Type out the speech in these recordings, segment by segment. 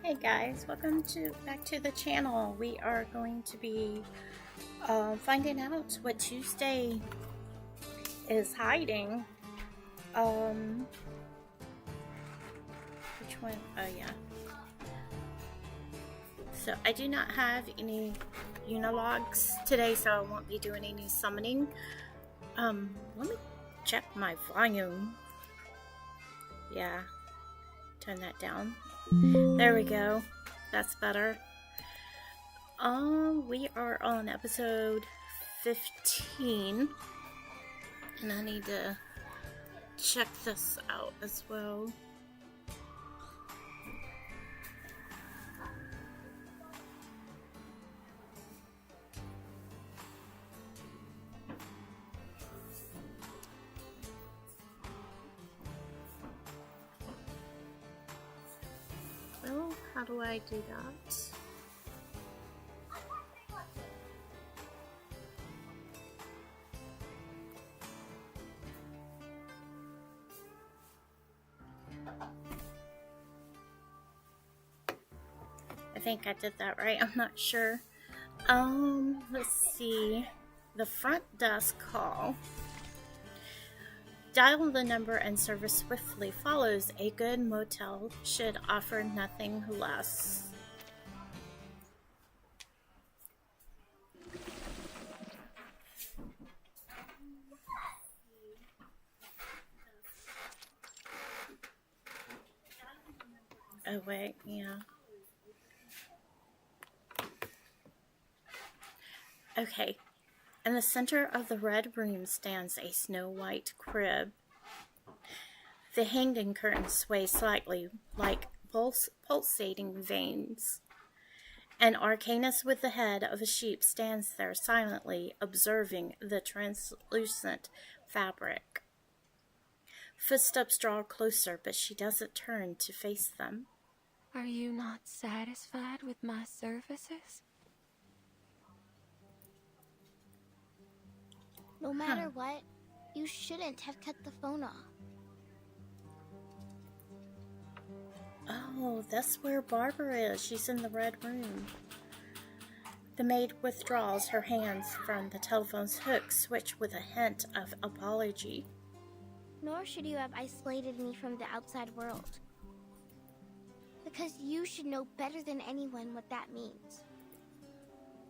Hey guys, welcome back to the channel. We are going to be finding out what Tuesday is hiding. Which one? Oh yeah. So I do not have any unilogs today, so I won't be doing any summoning. Let me check my volume. Yeah, turn that down. There we go. That's better. We are on episode 15, and I need to check this out as well. Well, how do I do that? I think I did that right. I'm not sure. Let's see. The front desk call. Dial the number and service swiftly follows. A good motel should offer nothing less. Oh wait, yeah. Okay. In the center of the red room stands a snow-white crib. The hanging curtains sway slightly like pulsating veins. An arcanist with the head of a sheep stands there silently observing the translucent fabric. Footsteps draw closer, but she doesn't turn to face them. Are you not satisfied with my services? No matter what, you shouldn't have cut the phone off. Oh, that's where Barbara is. She's in the red room. The maid withdraws her hands from the telephone's hook, switch with a hint of apology. Nor should you have isolated me from the outside world. Because you should know better than anyone what that means.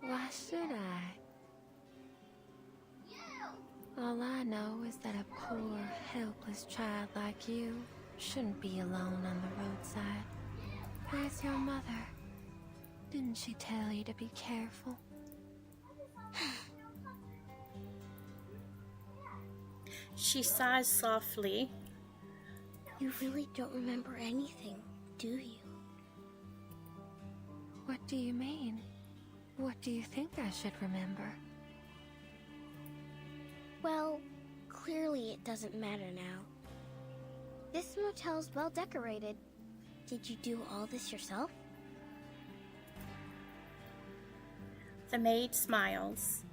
Why should I? All I know is that a poor, helpless child like you shouldn't be alone on the roadside. Where's your mother? Didn't she tell you to be careful? She sighs softly. You really don't remember anything, do you? What do you mean? What do you think I should remember? Well, clearly it doesn't matter now. This motel's well decorated. Did you do all this yourself? The maid smiles.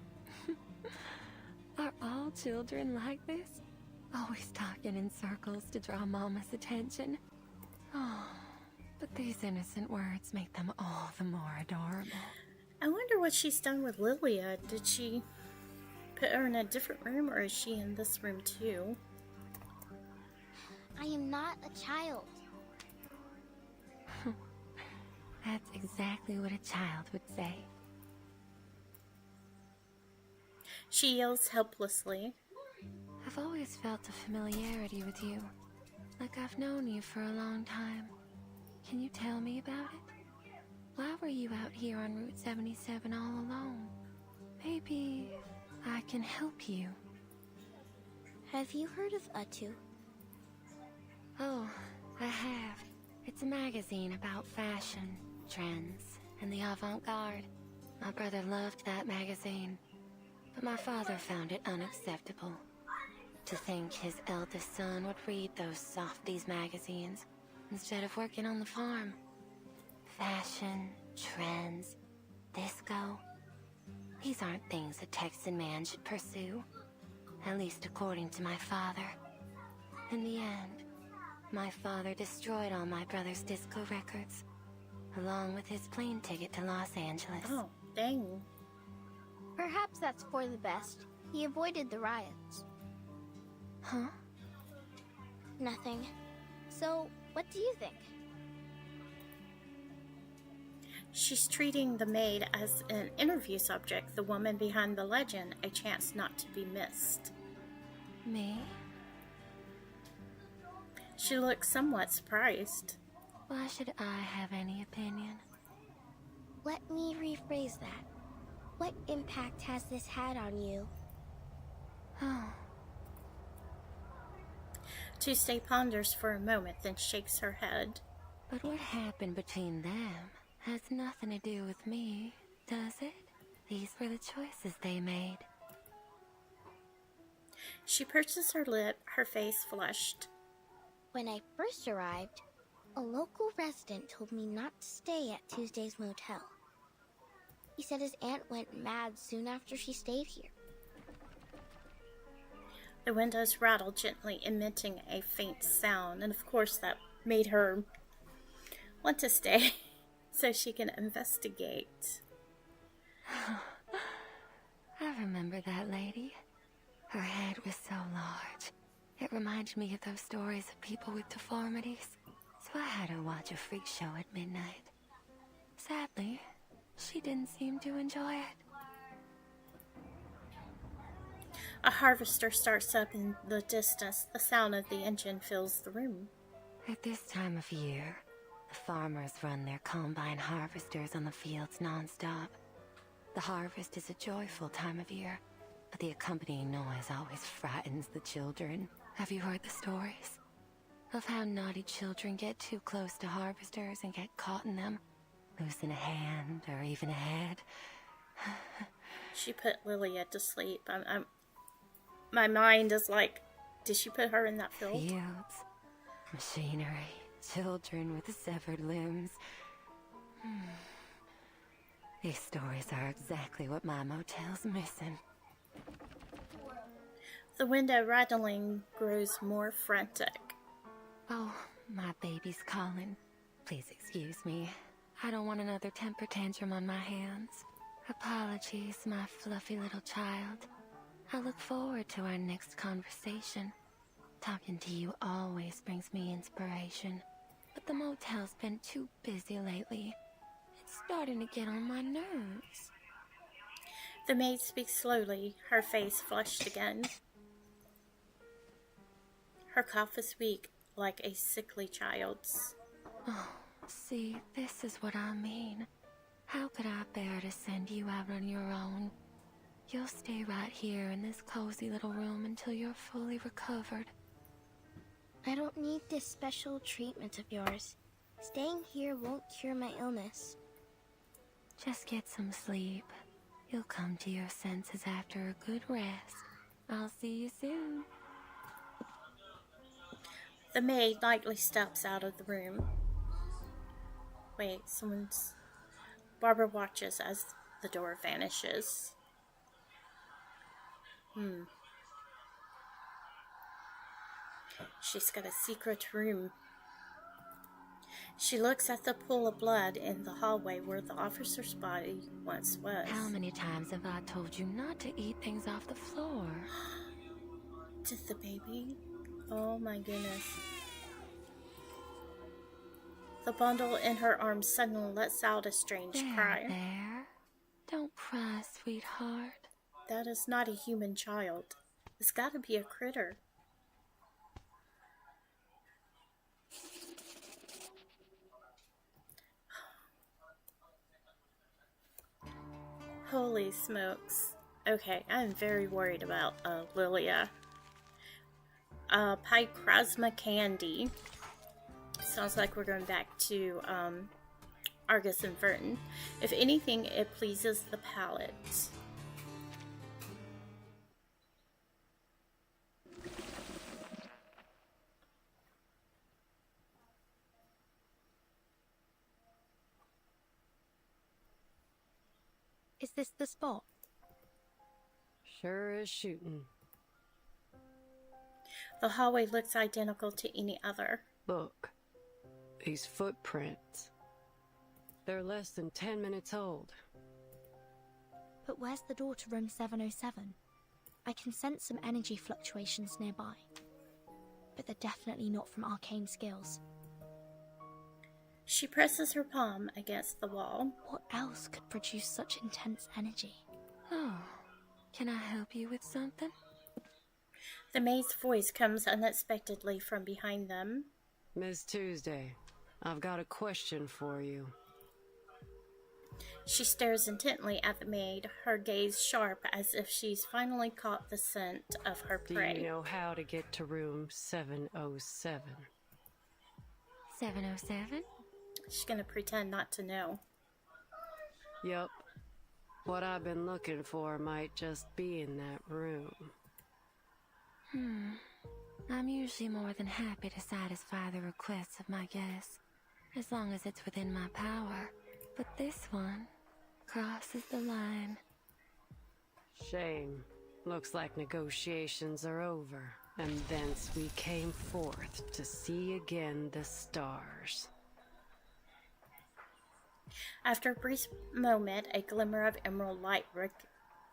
Are all children like this? Always talking in circles to draw Mama's attention. Oh, but these innocent words make them all the more adorable. I wonder what she's done with Lilia. Did she put her in a different room, or is she in this room too? I am not a child. That's exactly what a child would say. She yells helplessly. I've always felt a familiarity with you. Like I've known you for a long time. Can you tell me about it? Why were you out here on Route 77 all alone? Maybe I can help you. Have you heard of Atu? Oh, I have. It's a magazine about fashion, trends, and the avant-garde. My brother loved that magazine, but my father found it unacceptable. To think his eldest son would read those softies magazines instead of working on the farm. Fashion, trends, disco. These aren't things a Texan man should pursue. At least according to my father. In the end, my father destroyed all my brother's disco records. along with his plane ticket to Los Angeles. Oh, dang. Perhaps that's for the best. He avoided the riots. Huh? Nothing. So, what do you think? She's treating the maid as an interview subject, the woman behind the legend, a chance not to be missed. Me? She looks somewhat surprised. Why should I have any opinion? Let me rephrase that. What impact has this had on you? Oh, Tuesday ponders for a moment, then shakes her head. but what happened between them has nothing to do with me, does it? These were the choices they made. She purses her lip, her face flushed. When I first arrived, a local resident told me not to stay at Tuesday's motel. He said his aunt went mad soon after she stayed here. The windows rattled gently, emitting a faint sound, and of course that made her want to stay so she can investigate. I remember that lady. Her head was so large. It reminded me of those stories of people with deformities. So I had her watch a freak show at midnight. Sadly, she didn't seem to enjoy it. A harvester starts up in the distance. The sound of the engine fills the room. At this time of year, the farmers run their combine harvesters on the fields nonstop. The harvest is a joyful time of year, but the accompanying noise always frightens the children. Have you heard the stories? Of how naughty children get too close to harvesters and get caught in them, losing a hand or even a head. She put Lilia to sleep. My mind is like, did she put her in that field? Fields, machinery, children with severed limbs. These stories are exactly what my motel's missing. The window rattling grows more frantic. Oh, my baby's calling. Please excuse me. I don't want another temper tantrum on my hands. Apologies, my fluffy little child. I look forward to our next conversation. Talking to you always brings me inspiration, but the motel's been too busy lately. It's starting to get on my nerves. The maid speaks slowly, her face flushed again. Her cough is weak, like a sickly child's. Oh, see, this is what I mean. How could I bear to send you out on your own? You'll stay right here in this cozy little room until you're fully recovered. I don't need this special treatment of yours. Staying here won't cure my illness. Just get some sleep. You'll come to your senses after a good rest. I'll see you soon. The maid lightly steps out of the room. Wait, Barbara watches as the door vanishes. She's got a secret room. She looks at the pool of blood in the hallway where the officer's body once was. How many times have I told you not to eat things off the floor? Did the baby? Oh my goodness. The bundle in her arms suddenly lets out a strange cry. There. Don't cry, sweetheart. That is not a human child. It's gotta be a critter. Holy smokes. Okay, I'm very worried about Lilia. Picrasma candy. Sounds like we're going back to Argus and Verton. If anything, it pleases the palate. Is this the spot? Sure is shooting. The hallway looks identical to any other. Look, these footprints. They're less than 10 minutes old. But where's the door to room 707? I can sense some energy fluctuations nearby. But they're definitely not from arcane skills. She presses her palm against the wall. What else could produce such intense energy? Oh, can I help you with something? The maid's voice comes unexpectedly from behind them. Miss Tuesday, I've got a question for you. She stares intently at the maid, her gaze sharp as if she's finally caught the scent of her prey. Do you know how to get to room 707? 707? She's gonna pretend not to know. Yup. What I've been looking for might just be in that room. I'm usually more than happy to satisfy the requests of my guests, as long as it's within my power. But this one crosses the line. Shame. Looks like negotiations are over, and thence we came forth to see again the stars. After a brief moment, a glimmer of emerald light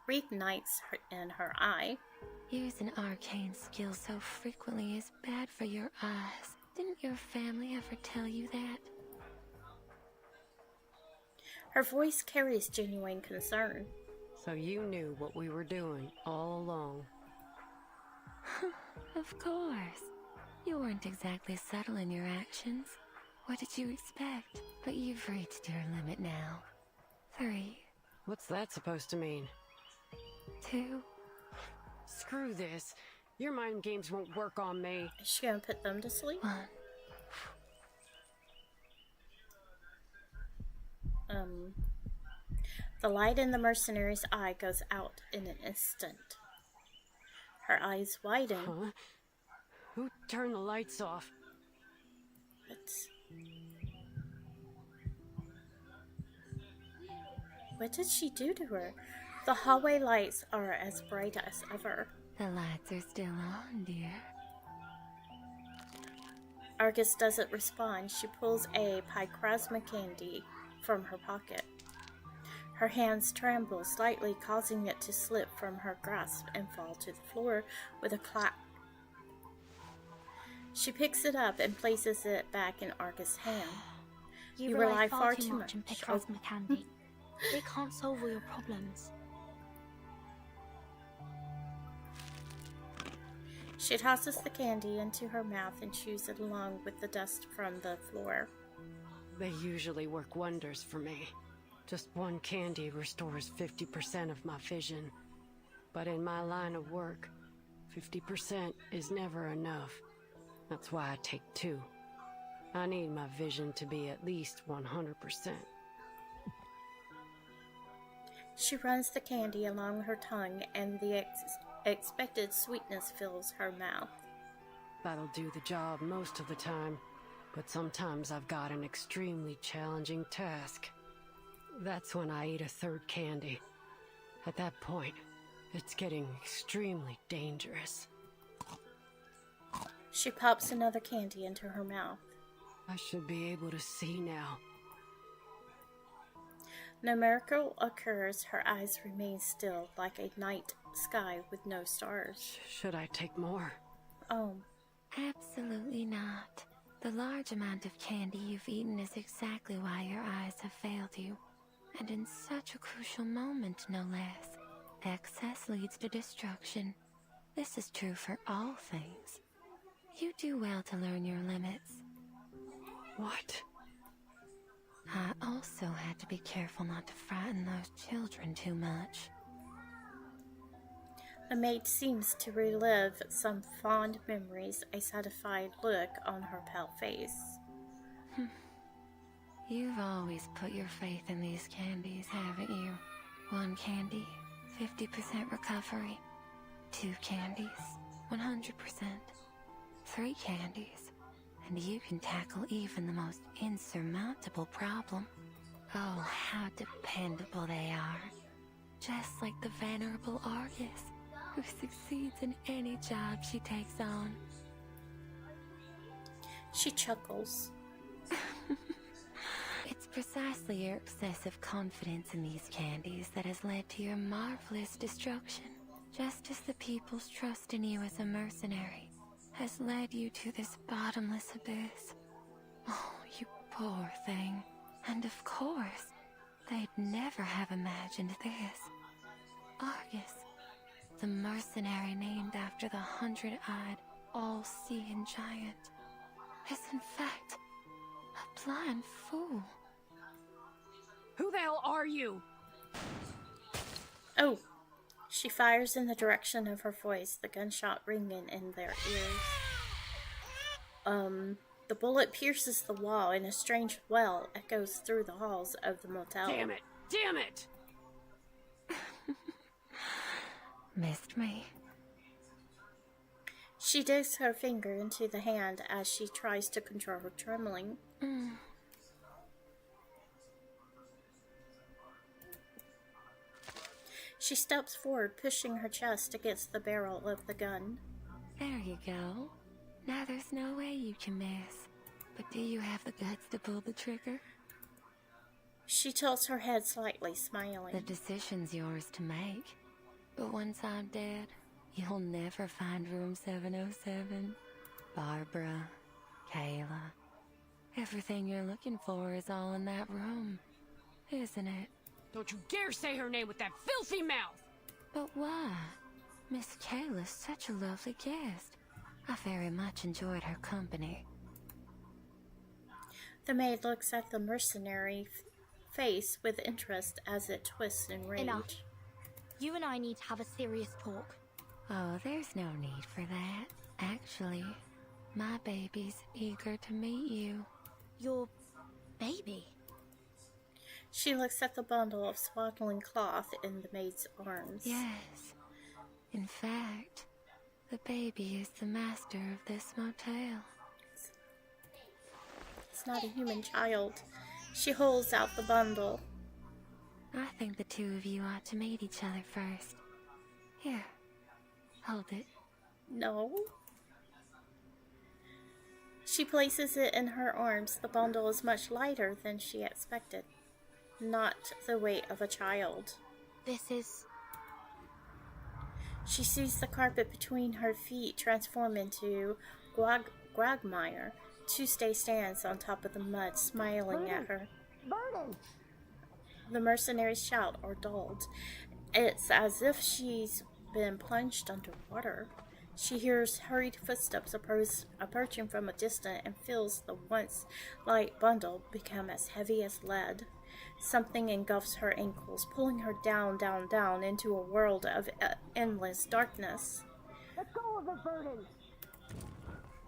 reignites in her eye. Using arcane skills so frequently is bad for your eyes. Didn't your family ever tell you that? Her voice carries genuine concern. So you knew what we were doing all along. Of course. You weren't exactly subtle in your actions. What did you expect? But you've reached your limit now. 3, What's that supposed to mean? 2, Screw this. Your mind games won't work on me. Is she gonna put them to sleep? 1. The light in the mercenary's eye goes out in an instant. Her eyes widen. Huh? Who turned the lights off? What did she do to her? The hallway lights are as bright as ever. The lights are still on, dear. Argus doesn't respond. She pulls a pyrasma candy from her pocket. Her hands tremble slightly, causing it to slip from her grasp and fall to the floor with a clap. She picks it up and places it back in Argus' hand. You rely far too much on pyrasma candy. They can't solve all your problems. She tosses the candy into her mouth and chews it along with the dust from the floor. They usually work wonders for me. Just one candy restores 50% of my vision. But in my line of work, 50% is never enough. That's why I take 2. I need my vision to be at least 100%. She runs the candy along her tongue and the expected sweetness fills her mouth. That'll do the job most of the time, but sometimes I've got an extremely challenging task. That's when I eat a 3rd candy. At that point, it's getting extremely dangerous. She pops another candy into her mouth. I should be able to see now. No miracle occurs, her eyes remain still like a night sky with no stars. Should I take more? Oh. Absolutely not. The large amount of candy you've eaten is exactly why your eyes have failed you. And in such a crucial moment, no less. Excess leads to destruction. This is true for all things. You do well to learn your limits. What? I also had to be careful not to frighten those children too much. The maid seems to relive some fond memories, a satisfied look on her pale face. You've always put your faith in these candies, haven't you? 1 candy, 50% recovery. 2 candies, 100%. 3 candies, and you can tackle even the most insurmountable problem. Oh, how dependable they are. Just like the venerable Argus, who succeeds in any job she takes on. She chuckles. It's precisely your excessive confidence in these candies that has led to your marvelous destruction. Just as the people's trust in you as a mercenary has led you to this bottomless abyss. Oh, you poor thing. And of course, they'd never have imagined this. Argus, the mercenary named after the 100-eyed, all-seeing giant, is in fact a blind fool. Who the hell are you? Oh! She fires in the direction of her voice, the gunshot ringing in their ears. The bullet pierces the wall and a strange wail echoes through the halls of the motel. Damn it! Damn it! Missed me. She digs her finger into the hand as she tries to control her trembling. She steps forward, pushing her chest against the barrel of the gun. There you go. Now there's no way you can miss. But do you have the guts to pull the trigger? She tilts her head slightly, smiling. The decision's yours to make. But once I'm dead, you'll never find room 707. Barbara, Kayla. Everything you're looking for is all in that room, isn't it? Don't you dare say her name with that filthy mouth! But why? Miss Kayla's such a lovely guest. I very much enjoyed her company. The maid looks at the mercenary face with interest as it twists in rage. Enough. You and I need to have a serious talk. Oh, there's no need for that. Actually, my baby's eager to meet you. Your baby? She looks at the bundle of swaddling cloth in the maid's arms. Yes. In fact, the baby is the master of this motel. It's not a human child. She holds out the bundle. I think the two of you ought to meet each other first. Here, hold it. No. She places it in her arms. The bundle is much lighter than she expected. Not the weight of a child. This is... She sees the carpet between her feet transform into quagmire. Tuesday stands on top of the mud, smiling at her. Burden! The mercenaries shout or dulled. It's as if she's been plunged underwater. She hears hurried footsteps approaching from a distance and feels the once light bundle become as heavy as lead. Something engulfs her ankles, pulling her down, down, down into a world of endless darkness. Let go of it, Burden!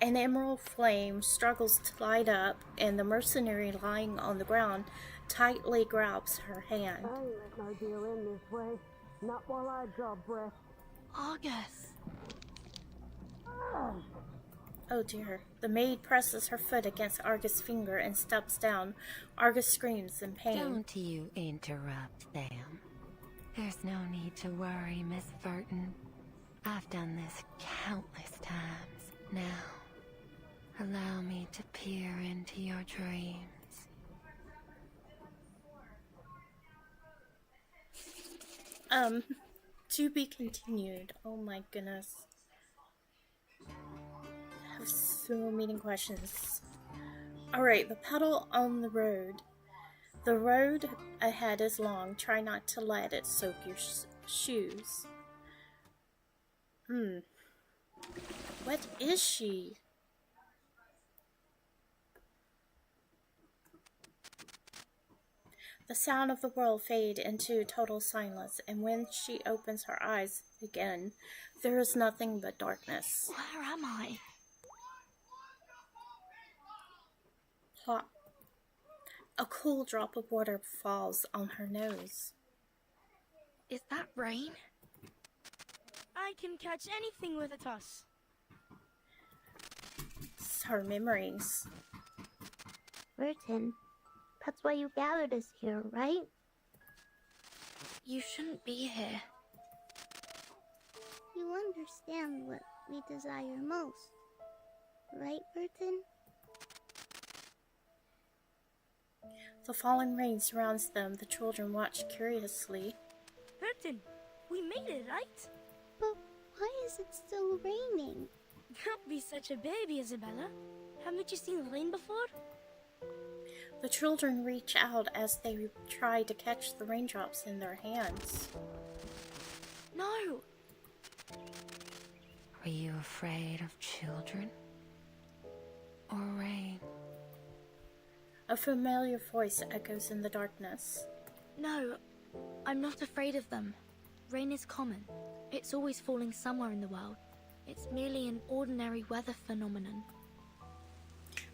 An emerald flame struggles to light up, and the mercenary lying on the ground tightly grabs her hand. I ain't letting our deal end this way. Not while I draw breath. Argus! Oh dear. The maid presses her foot against Argus' finger and steps down. Argus screams in pain. Don't you interrupt them. There's no need to worry, Miss Burton. I've done this countless times. Now, allow me to peer into your dreams. To be continued. Oh my goodness. I have so many questions. Alright, the pedal on the road. The road ahead is long. Try not to let it soak your shoes. What is she? The sound of the world fade into total silence, and when she opens her eyes again, there is nothing but darkness. Where am I? Plop. A cool drop of water falls on her nose. Is that rain? I can catch anything with a toss. It's her memories. Burton, that's why you gathered us here, right? You shouldn't be here. You understand what we desire most, right, Burton? The falling rain surrounds them. The children watch curiously. Burton, we made it, right? But why is it still raining? Don't be such a baby, Isabella. Haven't you seen rain before? The children reach out as they try to catch the raindrops in their hands. No! Were you afraid of children? Or rain? A familiar voice echoes in the darkness. No, I'm not afraid of them. Rain is common. It's always falling somewhere in the world. It's merely an ordinary weather phenomenon.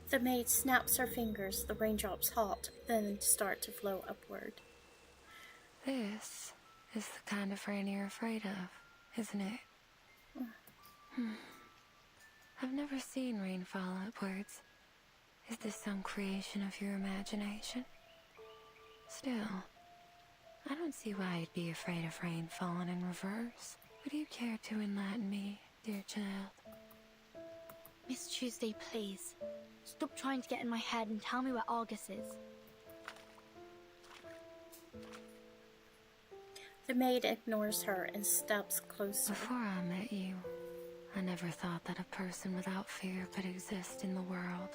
The maid snaps her fingers. The raindrops halt, then start to flow upward. This is the kind of rain you're afraid of, isn't it? I've never seen rain fall upwards. Is this some creation of your imagination? Still, I don't see why you'd be afraid of rain falling in reverse. Would you care to enlighten me, dear child? Miss Tuesday, please. Stop trying to get in my head and tell me where Argus is. The maid ignores her and steps closer. Before I met you, I never thought that a person without fear could exist in the world.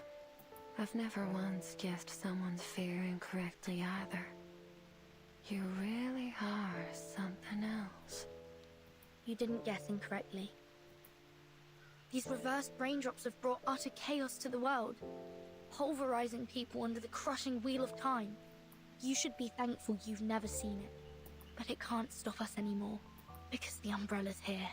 I've never once guessed someone's fear incorrectly either. You really are something else. You didn't guess incorrectly. These reversed raindrops have brought utter chaos to the world, pulverizing people under the crushing wheel of time. You should be thankful you've never seen it. But it can't stop us anymore, because the umbrella's here.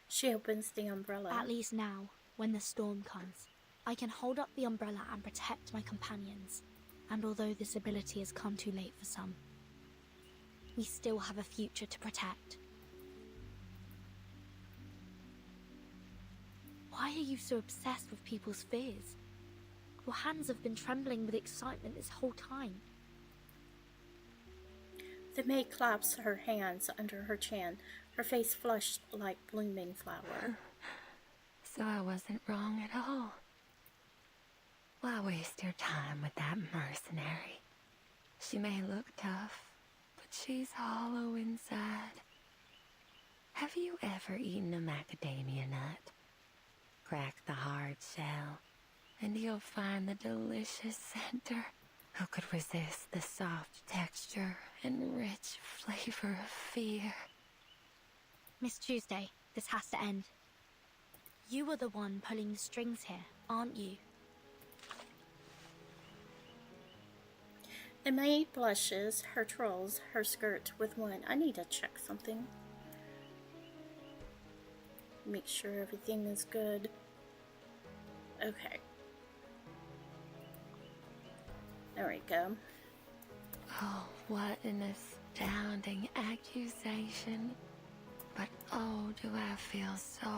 She opens the umbrella. At least now, when the storm comes, I can hold up the umbrella and protect my companions. And although this ability has come too late for some, we still have a future to protect. Why are you so obsessed with people's fears? Your hands have been trembling with excitement this whole time. The maid claps her hands under her chin, her face flushed like blooming flower. So I wasn't wrong at all. Why waste your time with that mercenary? She may look tough, but she's hollow inside. Have you ever eaten a macadamia nut? Crack the hard shell, and you'll find the delicious center. Who could resist the soft texture and rich flavor of fear? Miss Tuesday, this has to end. You are the one pulling the strings here, aren't you? The maid blushes, her twirls her skirt with one. I need to check something. Make sure everything is good. Okay. There we go. Oh, what an astounding accusation. But oh, do I feel so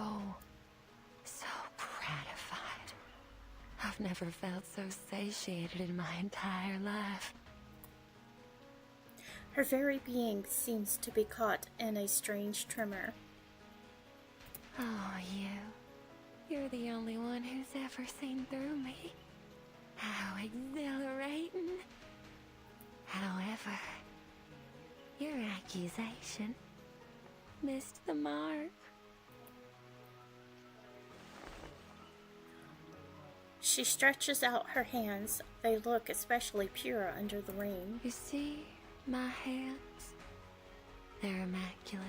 gratified. I've never felt so satiated in my entire life. Her very being seems to be caught in a strange tremor. Oh, you're the only one who's ever seen through me. How exhilarating. However, your accusation missed the mark. She stretches out her hands. They look especially pure under the rain. You see my hands? They're immaculate.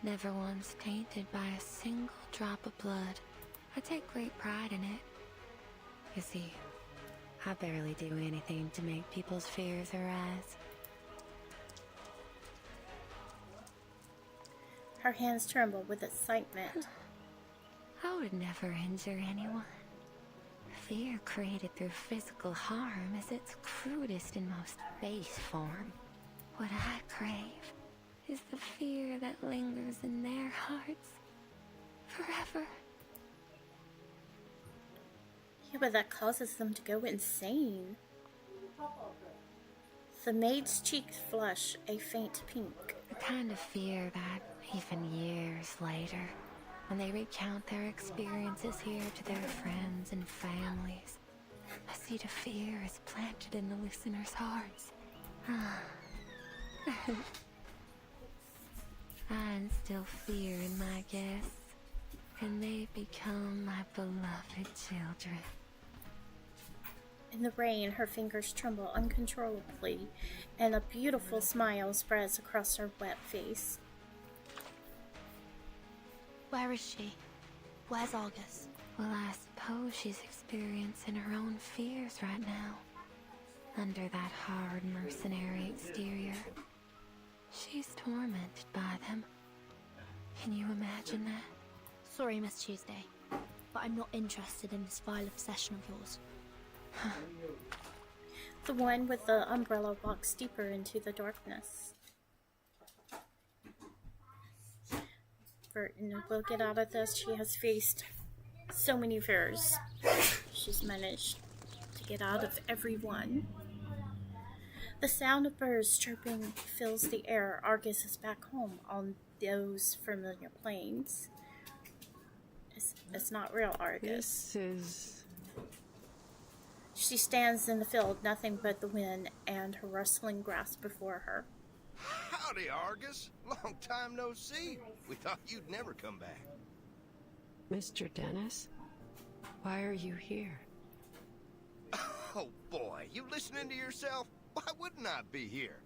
Never once tainted by a single drop of blood. I take great pride in it. You see, I barely do anything to make people's fears arise. Her hands tremble with excitement. I would never injure anyone. Fear created through physical harm is its crudest and most base form. What I crave is the fear that lingers in their hearts forever. Yeah, but that causes them to go insane. The maid's cheeks flush a faint pink. The kind of fear that, even years later, when they recount their experiences here to their friends and families, A seed of fear is planted in the listeners' hearts. I instill fear in my guests, and they become my beloved children. In the rain, her fingers tremble uncontrollably, and a beautiful smile spreads across her wet face. Where is she? Where's August? Well, I suppose she's experiencing her own fears right now. Under that hard mercenary exterior, she's tormented by them. Can you imagine that? Sorry, Miss Tuesday, but I'm not interested in this vile obsession of yours. The one with the umbrella walks deeper into the darkness. Burton will get out of this. She has faced so many fears. She's managed to get out of every one. The sound of birds chirping fills the air. Argus is back home on those familiar plains. It's not real Argus. This is... She stands in the field, nothing but the wind and her rustling grass before her. Howdy, Argus. Long time no see. We thought you'd never come back. Mr. Dennis? Why are you here? Oh, boy. You listening to yourself? Why wouldn't I be here?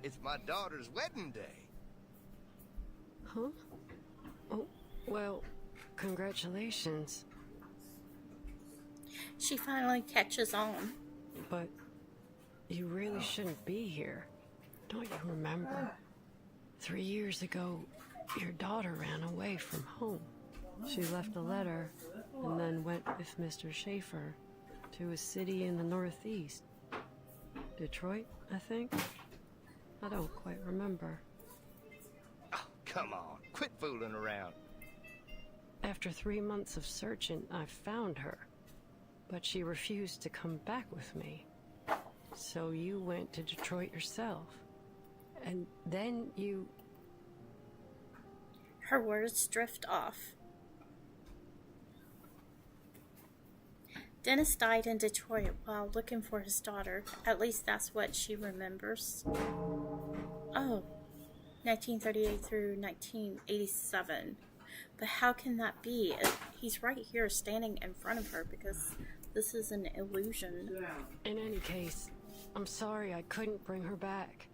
It's my daughter's wedding day. Huh? Oh, well, congratulations. She finally catches on. But you really shouldn't be here. Don't you remember? 3 years ago, your daughter ran away from home. She left a letter and then went with Mr. Schaefer to a city in the Northeast. Detroit, I think? I don't quite remember. Oh, come on. Quit fooling around. After 3 months of searching, I found her. But she refused to come back with me. So you went to Detroit yourself. And then you... Her words drift off. Dennis died in Detroit while looking for his daughter. At least that's what she remembers. Oh, 1938 through 1987. But how can that be? He's right here standing in front of her because this is an illusion. In any case, I'm sorry I couldn't bring her back.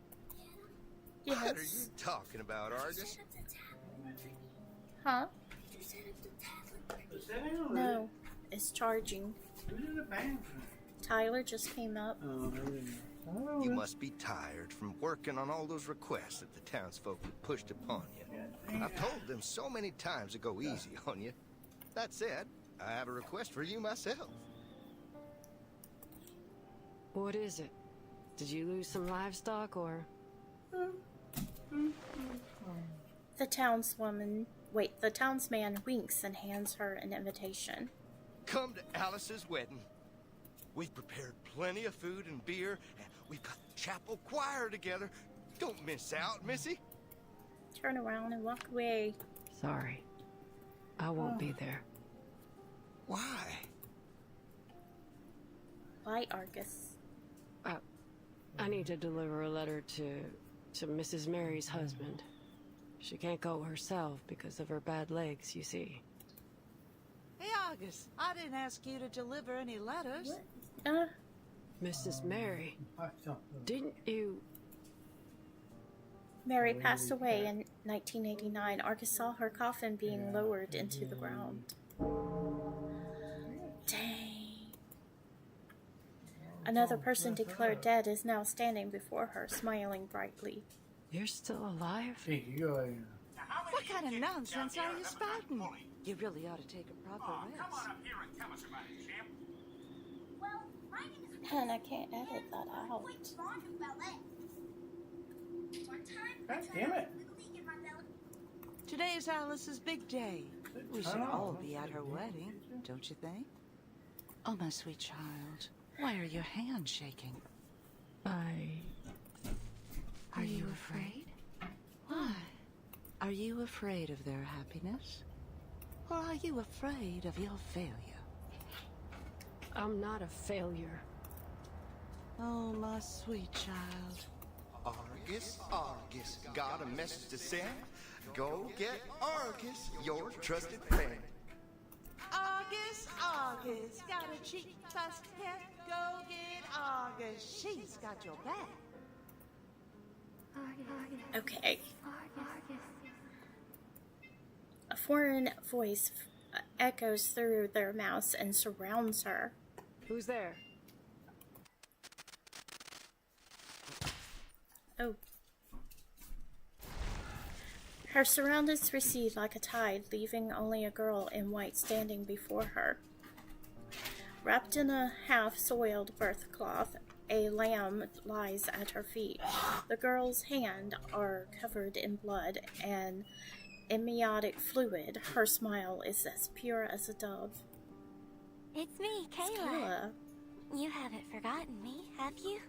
Yes. What are you talking about, Argus? Huh? No, it's charging. Tyler just came up. You must be tired from working on all those requests that the townsfolk have pushed upon you. I've told them so many times to go easy on you. That said, I have a request for you myself. What is it? Did you lose some livestock or... The townsman winks and hands her an invitation. Come to Alice's wedding. We've prepared plenty of food and beer, and we've got the chapel choir together. Don't miss out, Missy. Turn around and walk away. Sorry. I won't be there. Why? Why, Argus? I need to deliver a letter to Mrs. Mary's husband. She can't go herself because of her bad legs, you see. Hey, August, I didn't ask you to deliver any letters. Mrs. Mary, didn't you... Mary passed away in 1989. Argus saw her coffin being lowered into the ground. Dang. Another person declared dead is now standing before her, smiling brightly. You're still alive? What kind of nonsense are you spouting? You really ought to take a proper rest. And I can't edit that out. God damn it. Today's Alice's big day. We should all be at her wedding, don't you think? Oh, my sweet child, why are your hands shaking? Are you afraid? Why? Are you afraid of their happiness? Or are you afraid of your failure? I'm not a failure. Oh, my sweet child. Argus, Argus, got a message to send? Go get Argus, your trusted friend. Argus, Argus, got a cheap fast head. Go get Argus, she's got your back. Okay. A foreign voice echoes through their mouths and surrounds her. Who's there? Oh. Her surroundings recede like a tide, leaving only a girl in white standing before her. Wrapped in a half-soiled birth cloth, a lamb lies at her feet. The girl's hands are covered in blood and amniotic fluid. Her smile is as pure as a dove. It's me, It's Kayla. Kayla. You haven't forgotten me, have you?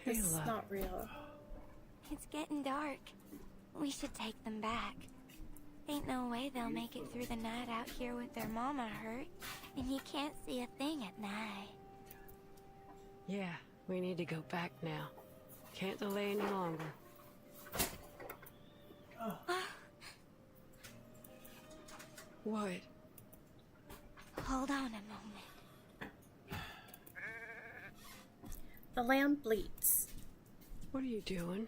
This is Kayla. not real. It's getting dark. We should take them back. Ain't no way they'll make it through the night out here with their mama hurt, and you can't see a thing at night. Yeah, we need to go back now. Can't delay any longer. What? Hold on a moment. The lamb bleats. What are you doing?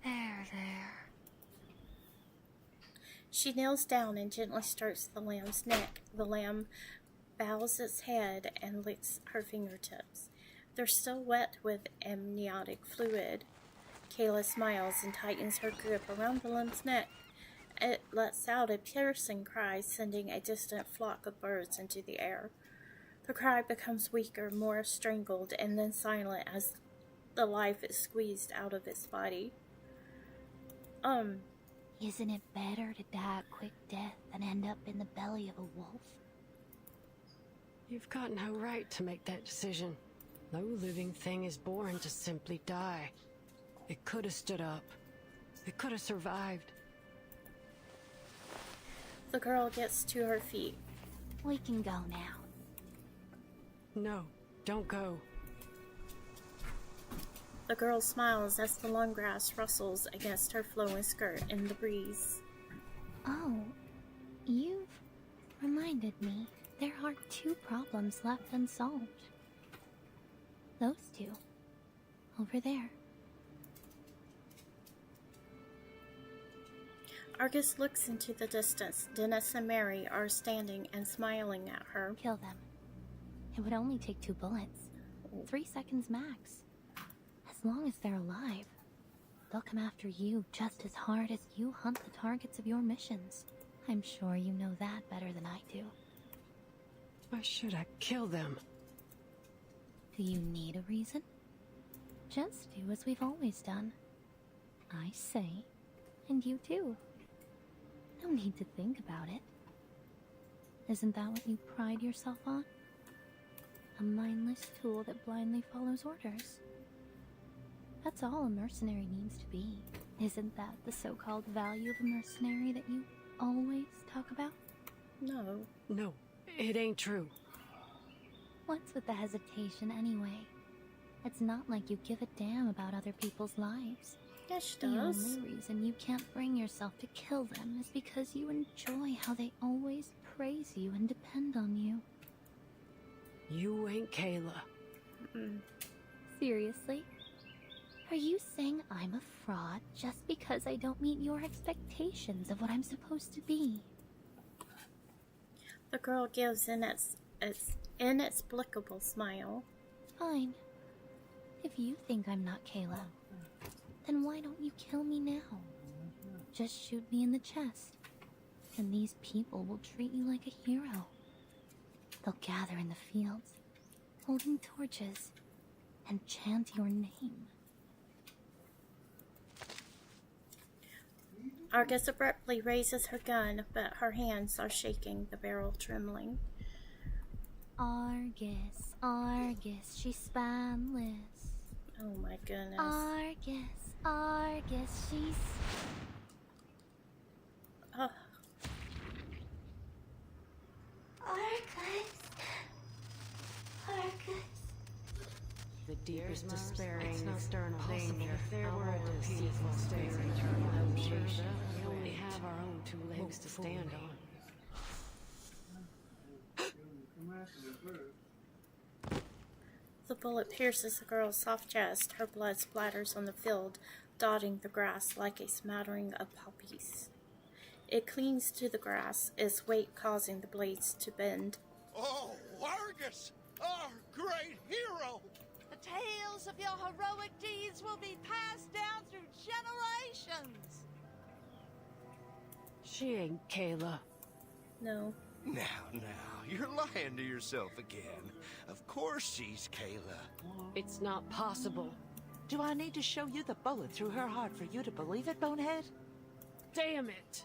There. She kneels down and gently strokes the lamb's neck. The lamb bows its head and licks her fingertips. They're still wet with amniotic fluid. Kayla smiles and tightens her grip around the lamb's neck. It lets out a piercing cry, sending a distant flock of birds into the air. The cry becomes weaker, more strangled, and then silent as the life is squeezed out of its body. Isn't it better to die a quick death than end up in the belly of a wolf? You've got no right to make that decision. No living thing is born to simply die. It could have stood up. It could have survived. The girl gets to her feet. We can go now. No, don't go. The girl smiles as the long grass rustles against her flowing skirt in the breeze. Oh, you've reminded me there are 2 problems left unsolved. Those 2. Over there. Argus looks into the distance. Dennis and Mary are standing and smiling at her. Kill them. It would only take 2 bullets. 3 seconds max. As long as they're alive, they'll come after you just as hard as you hunt the targets of your missions. I'm sure you know that better than I do. Why should I kill them? Do you need a reason? Just do as we've always done. I say, and you do. No need to think about it. Isn't that what you pride yourself on? A mindless tool that blindly follows orders. That's all a mercenary needs to be. Isn't that the so-called value of a mercenary that you always talk about? No. No, it ain't true. What's with the hesitation anyway? It's not like you give a damn about other people's lives. Yes, she The does. only reason you can't bring yourself to kill them is because you enjoy how they always praise you and depend on you. You ain't Kayla. Seriously? Are you saying I'm a fraud just because I don't meet your expectations of what I'm supposed to be? The girl gives an inexplicable smile. Fine. If you think I'm not Kayla, then why don't you kill me now? Just shoot me in the chest, and these people will treat you like a hero. They'll gather in the fields, holding torches, and chant your name. Argus abruptly raises her gun, but her hands are shaking, the barrel trembling. Argus, Argus, she's spineless. Oh my goodness. Argus, Argus, she's... Oh, deepest despairing, external danger. If there were a deceitful spirit, we only have our own two legs to stand on. The bullet pierces the girl's soft chest. Her blood splatters on the field, dotting the grass like a smattering of poppies. It clings to the grass, its weight causing the blades to bend. Oh, Argus, our great hero! The tales of your heroic deeds will be passed down through generations. She ain't Kayla. No. Now, you're lying to yourself again. Of course she's Kayla. It's not possible. Do I need to show you the bullet through her heart for you to believe it, Bonehead? Damn it!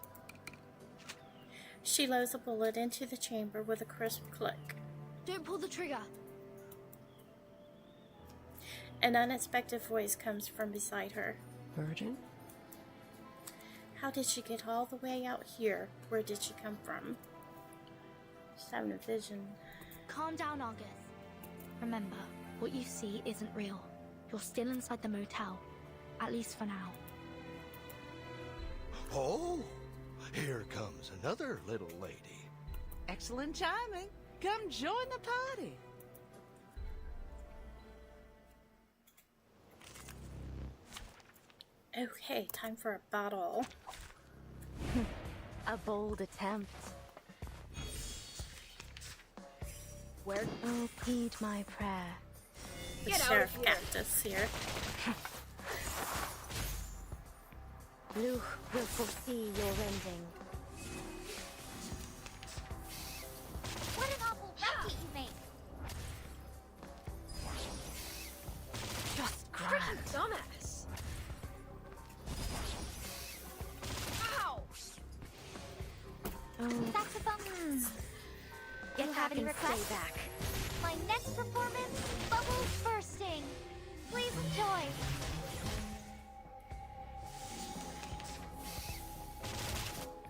She loads a bullet into the chamber with a crisp click. Don't pull the trigger. An unexpected voice comes from beside her. Virgin? How did she get all the way out here? Where did she come from? She's having a vision. Calm down, Argus. Remember, what you see isn't real. You're still inside the motel. At least for now. Oh, here comes another little lady. Excellent timing. Come join the party. Okay, time for a battle. A bold attempt. Where? Oh, heed my prayer. The sheriff cactus here. Luke will foresee your ending. What an awful racket you make! Just Freaking grand. dumbass! Ow! Oh, Saxophone! get You have back any and stay requests? back. My next performance, Bubbles Bursting. Please enjoy.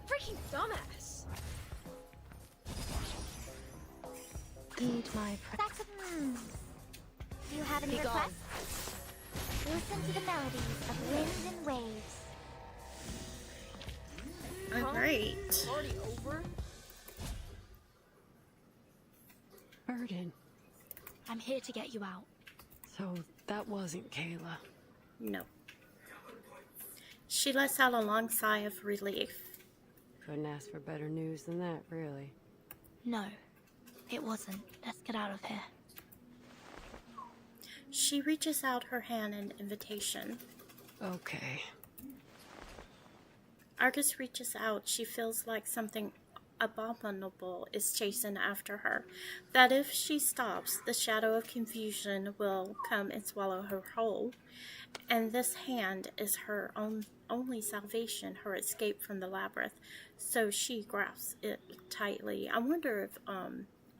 Freaking dumbass! Heed my prayer. Saxophone! Do you have any Be gone. requests? Listen to the melodies of winds and waves. Alright. Already over? Burden. I'm here to get you out. So that wasn't Kayla. No. She lets out a long sigh of relief. Couldn't ask for better news than that, really. No, it wasn't. Let's get out of here. She reaches out her hand in invitation. Okay. Argus reaches out. She feels like something abominable is chasing after her. That if she stops, the shadow of confusion will come and swallow her whole. And this hand is her only salvation, her escape from the labyrinth. So she grasps it tightly. I wonder if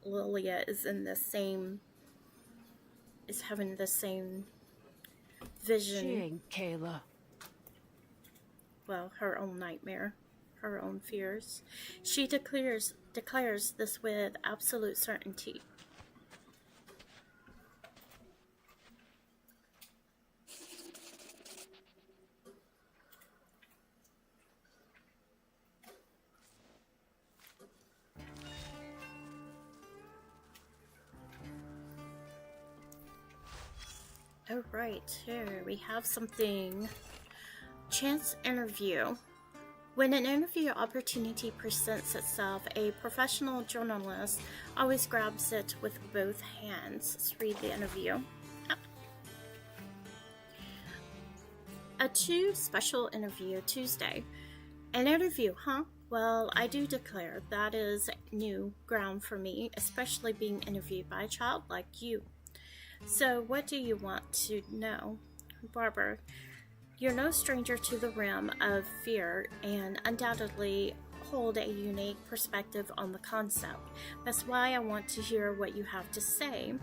Lilia is in the same, is having the same vision. She ain't Kayla. Well, her own nightmare, her own fears. She declares this with absolute certainty. Alright, here we have something. Chance interview. When an interview opportunity presents itself, a professional journalist always grabs it with both hands. Let's read the interview. A too special interview Tuesday. An interview, huh? Well, I do declare that is new ground for me, especially being interviewed by a child like you. So, what do you want to know? Barbara, you're no stranger to the realm of fear and undoubtedly hold a unique perspective on the concept. That's why I want to hear what you have to say.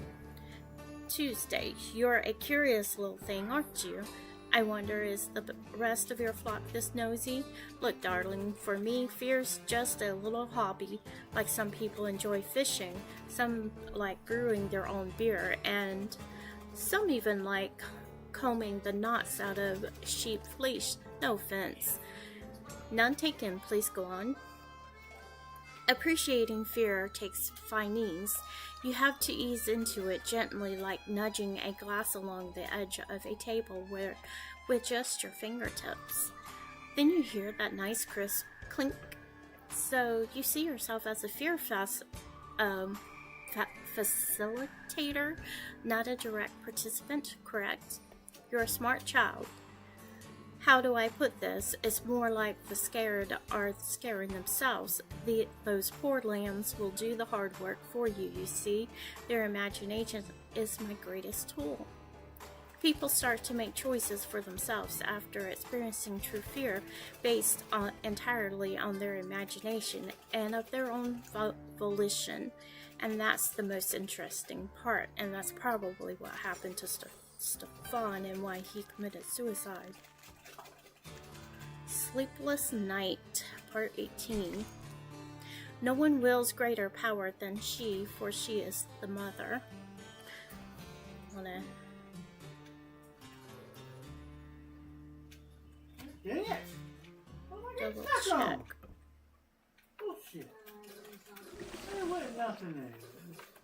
Tuesday, you're a curious little thing, aren't you? I wonder, is the rest of your flock this nosy? Look, darling, for me, fear's just a little hobby. Like some people enjoy fishing, some like brewing their own beer, and Some even like combing the knots out of sheep fleece. No offense. None taken, please go on. Appreciating fear takes finesse. You have to ease into it gently, like nudging a glass along the edge of a table with just your fingertips. Then you hear that nice crisp clink. So you see yourself as a fear facilitator, not a direct participant, correct? You're a smart child. How do I put this? It's more like the scared are scaring themselves. Those poor lambs will do the hard work for you, you see. Their imagination is my greatest tool. People start to make choices for themselves after experiencing true fear based entirely on their imagination and of their own volition. And that's the most interesting part, and that's probably what happened to Stefan and why he committed suicide. Sleepless Night, Part 18. No one wields greater power than she, for she is the mother. Dang it! Double Stuck on. check. Bullshit. There wasn't nothing there.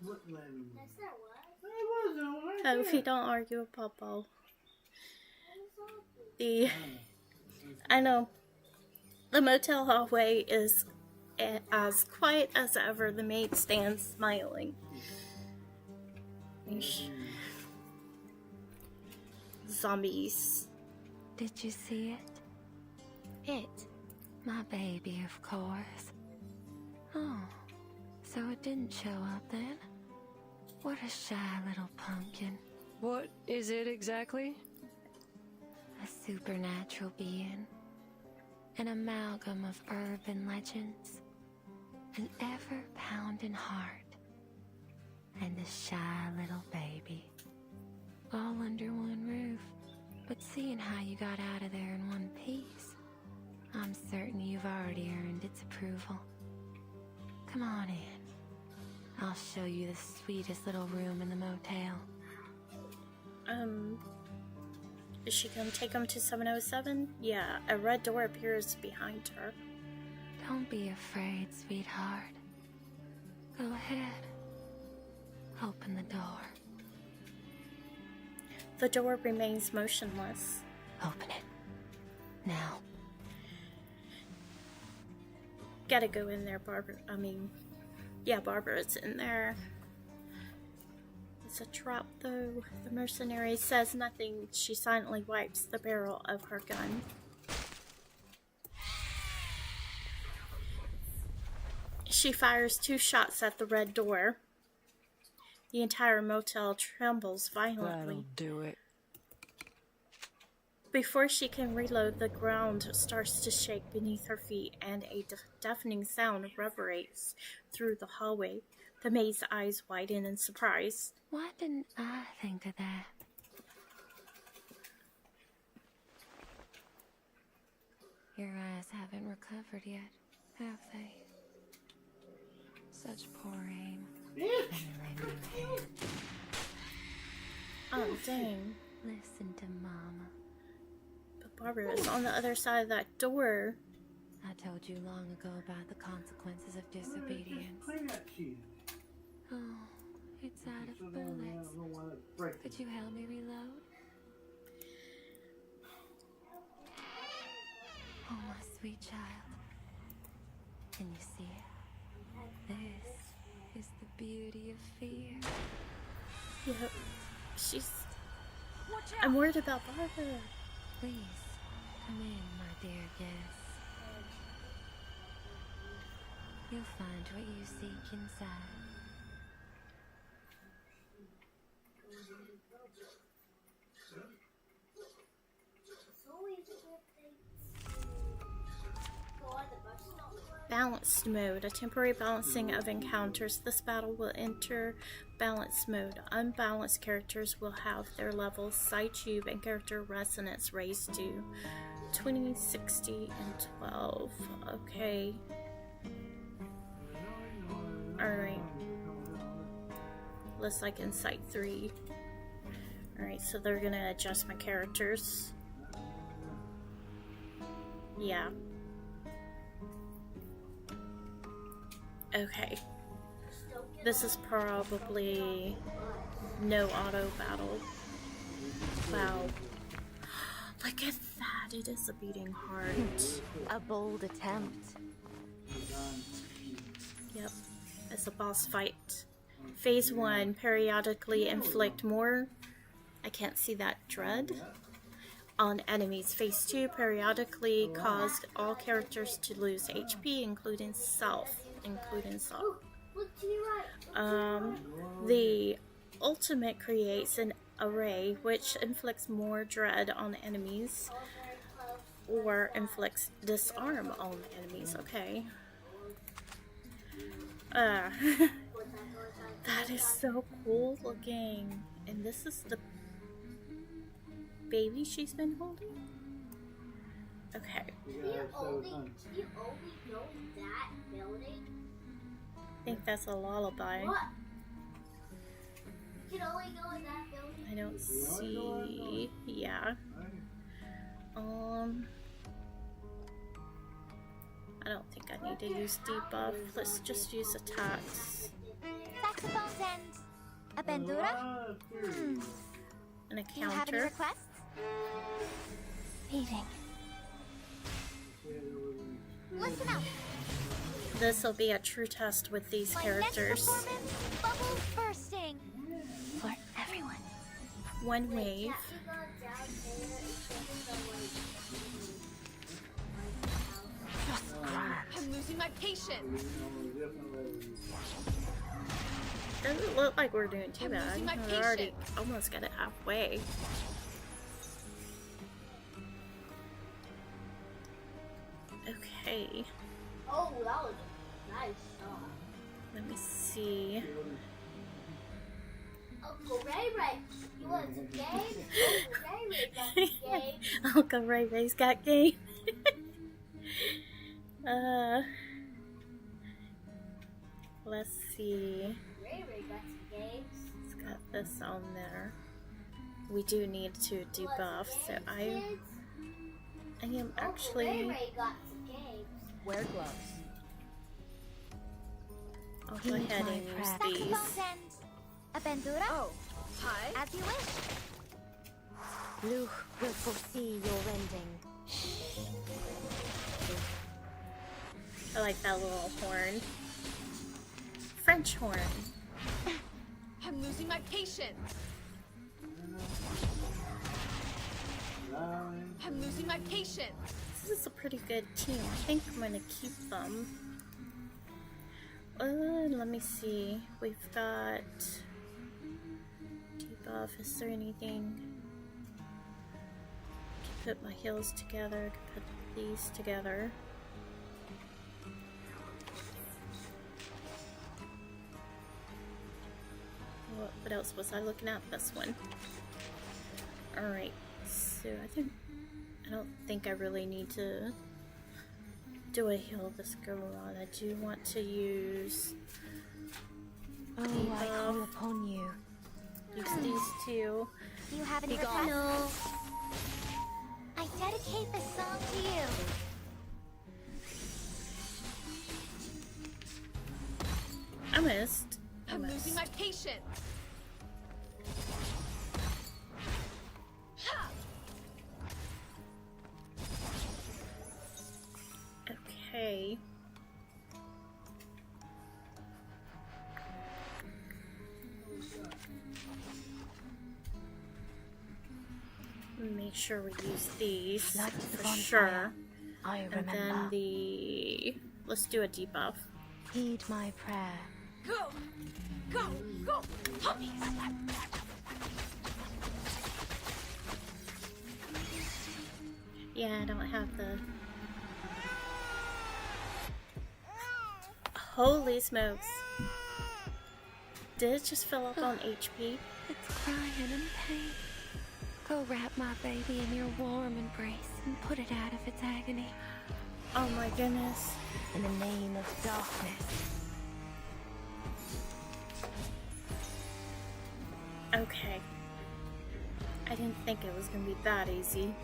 Wouldn't let me. There was no right Oh, if there. you don't argue with Papa. I know. The motel hallway is as quiet as ever. The maid stands smiling. Zombies. Did you see it? It? My baby, of course. Oh, so it didn't show up then? What a shy little pumpkin. What is it exactly? A supernatural being. An amalgam of urban legends. An ever-pounding heart. And a shy little baby. All under one roof. But seeing how you got out of there in one piece, I'm certain you've already earned its approval. Come on in. I'll show you the sweetest little room in the motel. Is she gonna take him to 707? Yeah, a red door appears behind her. Don't be afraid, sweetheart. Go ahead. Open the door. The door remains motionless. Open it. Now. Gotta go in there, Barbara. Barbara's in there. It's a trap, though. The mercenary says nothing. She silently wipes the barrel of her gun. She fires 2 shots at the red door. The entire motel trembles violently. That'll do it. Before she can reload, the ground starts to shake beneath her feet and a deafening sound reverberates through the hallway. The maid's eyes widen in surprise. Why didn't I think of that? Your eyes haven't recovered yet, have they? Such poor aim. Oh, dang. Listen to Mama. But Barbara is on the other side of that door. I told you long ago about the consequences of disobedience. Oh, it's out of bullets. Could you help me reload? Oh, my sweet child. Can you see it? This is the beauty of fear. Yep. I'm worried about Barbara. Please, come in, my dear guest. You'll find what you seek inside. Balanced mode. A temporary balancing of encounters. This battle will enter balanced mode. Unbalanced characters will have their levels, side tube, and character resonance raised to 20, 60, and 12. Okay. Alright. Looks like in Site 3. Alright, so they're gonna adjust my characters. Yeah. Okay. This is probably no auto battle. Wow. Look at that, it is a beating heart. A bold attempt. Yep, it's a boss fight. Phase 1, periodically inflict more, I can't see that, dread on enemies. Phase 2, periodically caused all characters to lose HP, including self. The ultimate creates an array which inflicts more dread on enemies or inflicts disarm on enemies. Okay. That is so cool looking. And this is the baby she's been holding? Okay. You only go in that building? I think that's a lullaby. What? You can only go in that building? I don't see. Yeah. I don't think I need to use debuff. Let's just use attacks. Saxophones and a bandura? And a Do you have any counter. requests? Eating. Listen up. This will be a true test with these My characters. next performance, bubbles bursting. For everyone. One wave. I'm losing my patience. Doesn't look like we're doing too bad. losing my We already patience. almost got it halfway. Okay. Oh, that was a nice shot. Let me see. Uncle Ray Ray, you want some games? Uncle Ray Ray got some games. Uncle Ray Ray's got game. Let's see. Ray Ray got some games. It's got this on there. We do need to debuff, so I am actually. Uncle Ray Ray got some games. Wear gloves. I'll go ahead and use these. Saxophones and a bandura? Oh, hi. As you wish. Luch will foresee your ending. I like that little horn. French horn. I'm losing my patience. I'm losing my patience. This is a pretty good team. I think I'm gonna keep them. Let me see. We've got debuff. Is there anything? I can put my heels together. I can put these together. What else was I looking at? This one. Alright, so I don't think I really need to do a heal this go around. I do want to use Oh, I call upon you. use these two. Do you have any Be gone. requests? I dedicate this song to you. I missed. I'm losing my patience. Ha! Okay. Make sure we use these Light the for bonfire. sure. I And remember. then let's do a debuff. Heed my prayer. Go! Go! Go! Puppies! Yeah, I don't have the... Holy smokes. Did it just fill up on HP? It's crying in pain. Go wrap my baby in your warm embrace and put it out of its agony. Oh my goodness. In the name of darkness. Okay. I didn't think it was gonna be that easy.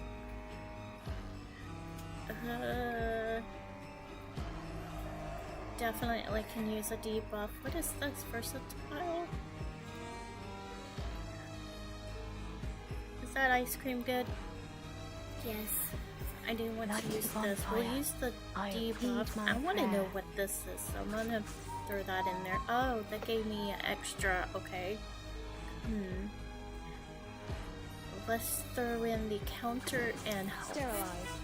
Definitely can use a debuff. What is this? Versatile? Is that ice cream good? Yes. I do want to use this. We'll use the debuff. I want to know what this is, so I'm gonna throw that in there. Oh, that gave me an extra. Okay. Let's throw in the counter and health. Sterilize.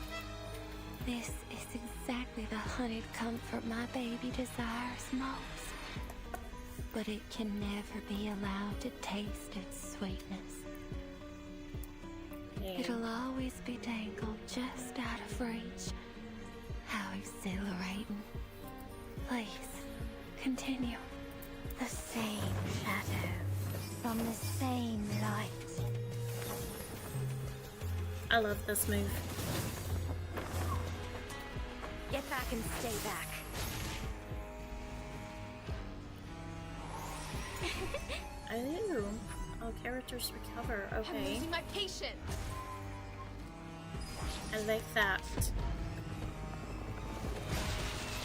This is exactly the honeyed comfort my baby desires most. But it can never be allowed to taste its sweetness. It'll always be dangled just out of reach. How exhilarating. Please, continue. The same shadow from the same light. I love this move. Get back and stay back. Oh, all characters recover. Okay. I'm losing my patience. I like that.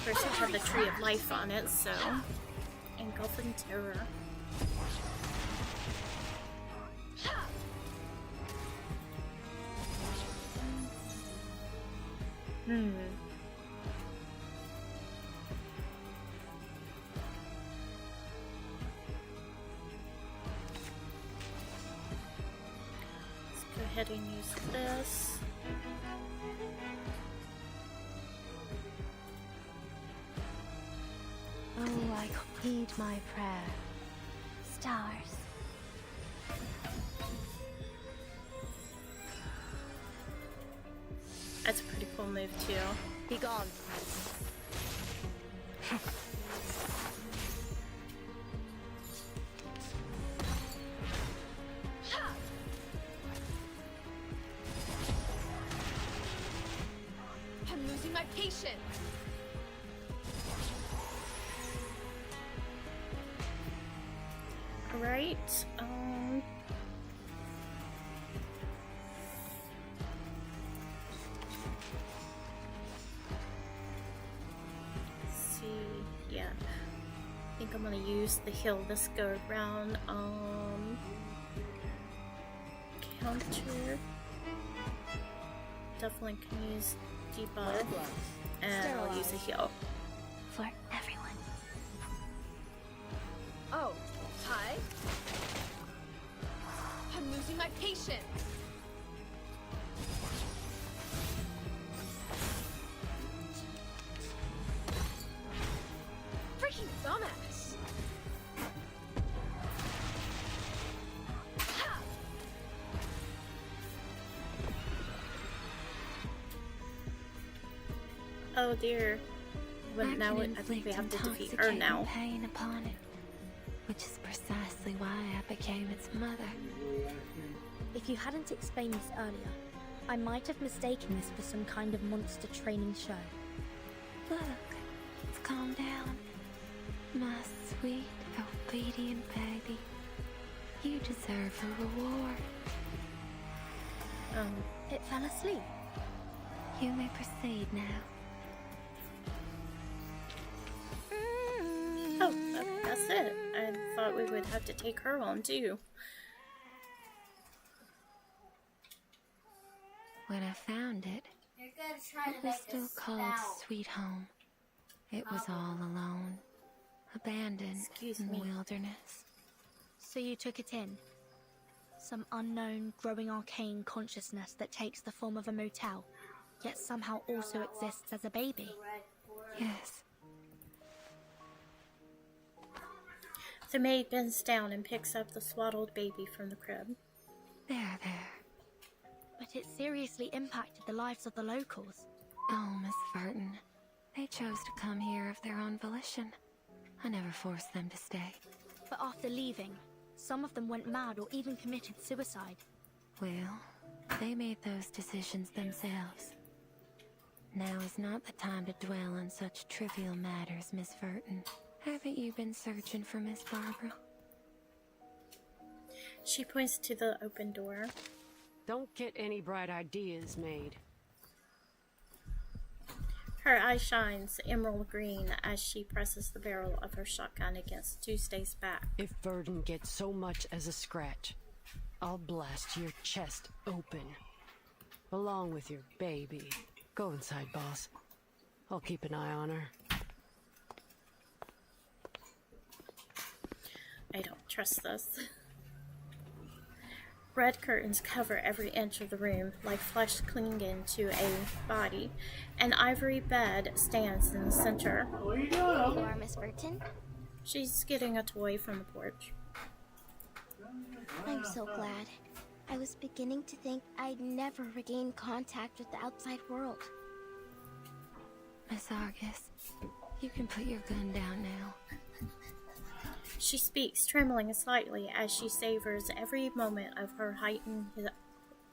First, I have the Tree of Life on it, so engulfing terror. Let's go ahead and use this. Oh, I heed my prayer. Stars. That's a pretty cool move too. Be gone. I'm losing my patience. Alright, let's see, yeah, I think I'm gonna use the heal this go around, counter, definitely can use debuff, and I'll use a heal. For everyone. Oh, hi. I'm losing my patience. Freaking dumbass. Oh dear. But now I think we have to defeat her now. Pain upon it, which is precisely why I became its mother. If you hadn't explained this earlier, I might have mistaken this for some kind of monster training show. Look, it's calmed down. My sweet, obedient baby. You deserve a reward. It fell asleep. You may proceed now. Oh, that's it. I thought we would have to take her on too. When I found it, it was still called Sweet Home. It was all alone, abandoned in the wilderness. So you took it in? Some unknown, growing arcane consciousness that takes the form of a motel, yet somehow also exists as a baby? Yes. The maid bends down and picks up the swaddled baby from the crib. There. But it seriously impacted the lives of the locals. Oh, Miss Burton. They chose to come here of their own volition. I never forced them to stay. But after leaving, some of them went mad or even committed suicide. Well, they made those decisions themselves. Now is not the time to dwell on such trivial matters, Miss Burton. Haven't you been searching for Miss Barbara? She points to the open door. Don't get any bright ideas made. Her eye shines emerald green as she presses the barrel of her shotgun against Tuesday's back. If Verdon gets so much as a scratch, I'll blast your chest open. Along with your baby. Go inside, boss. I'll keep an eye on her. I don't trust this. Red curtains cover every inch of the room, like flesh clinging to a body. An ivory bed stands in the center. There you are, Miss Burton. She's getting a toy from the porch. I'm so glad. I was beginning to think I'd never regain contact with the outside world. Miss Argus, you can put your gun down now. She speaks, trembling slightly as she savors every moment of her heightened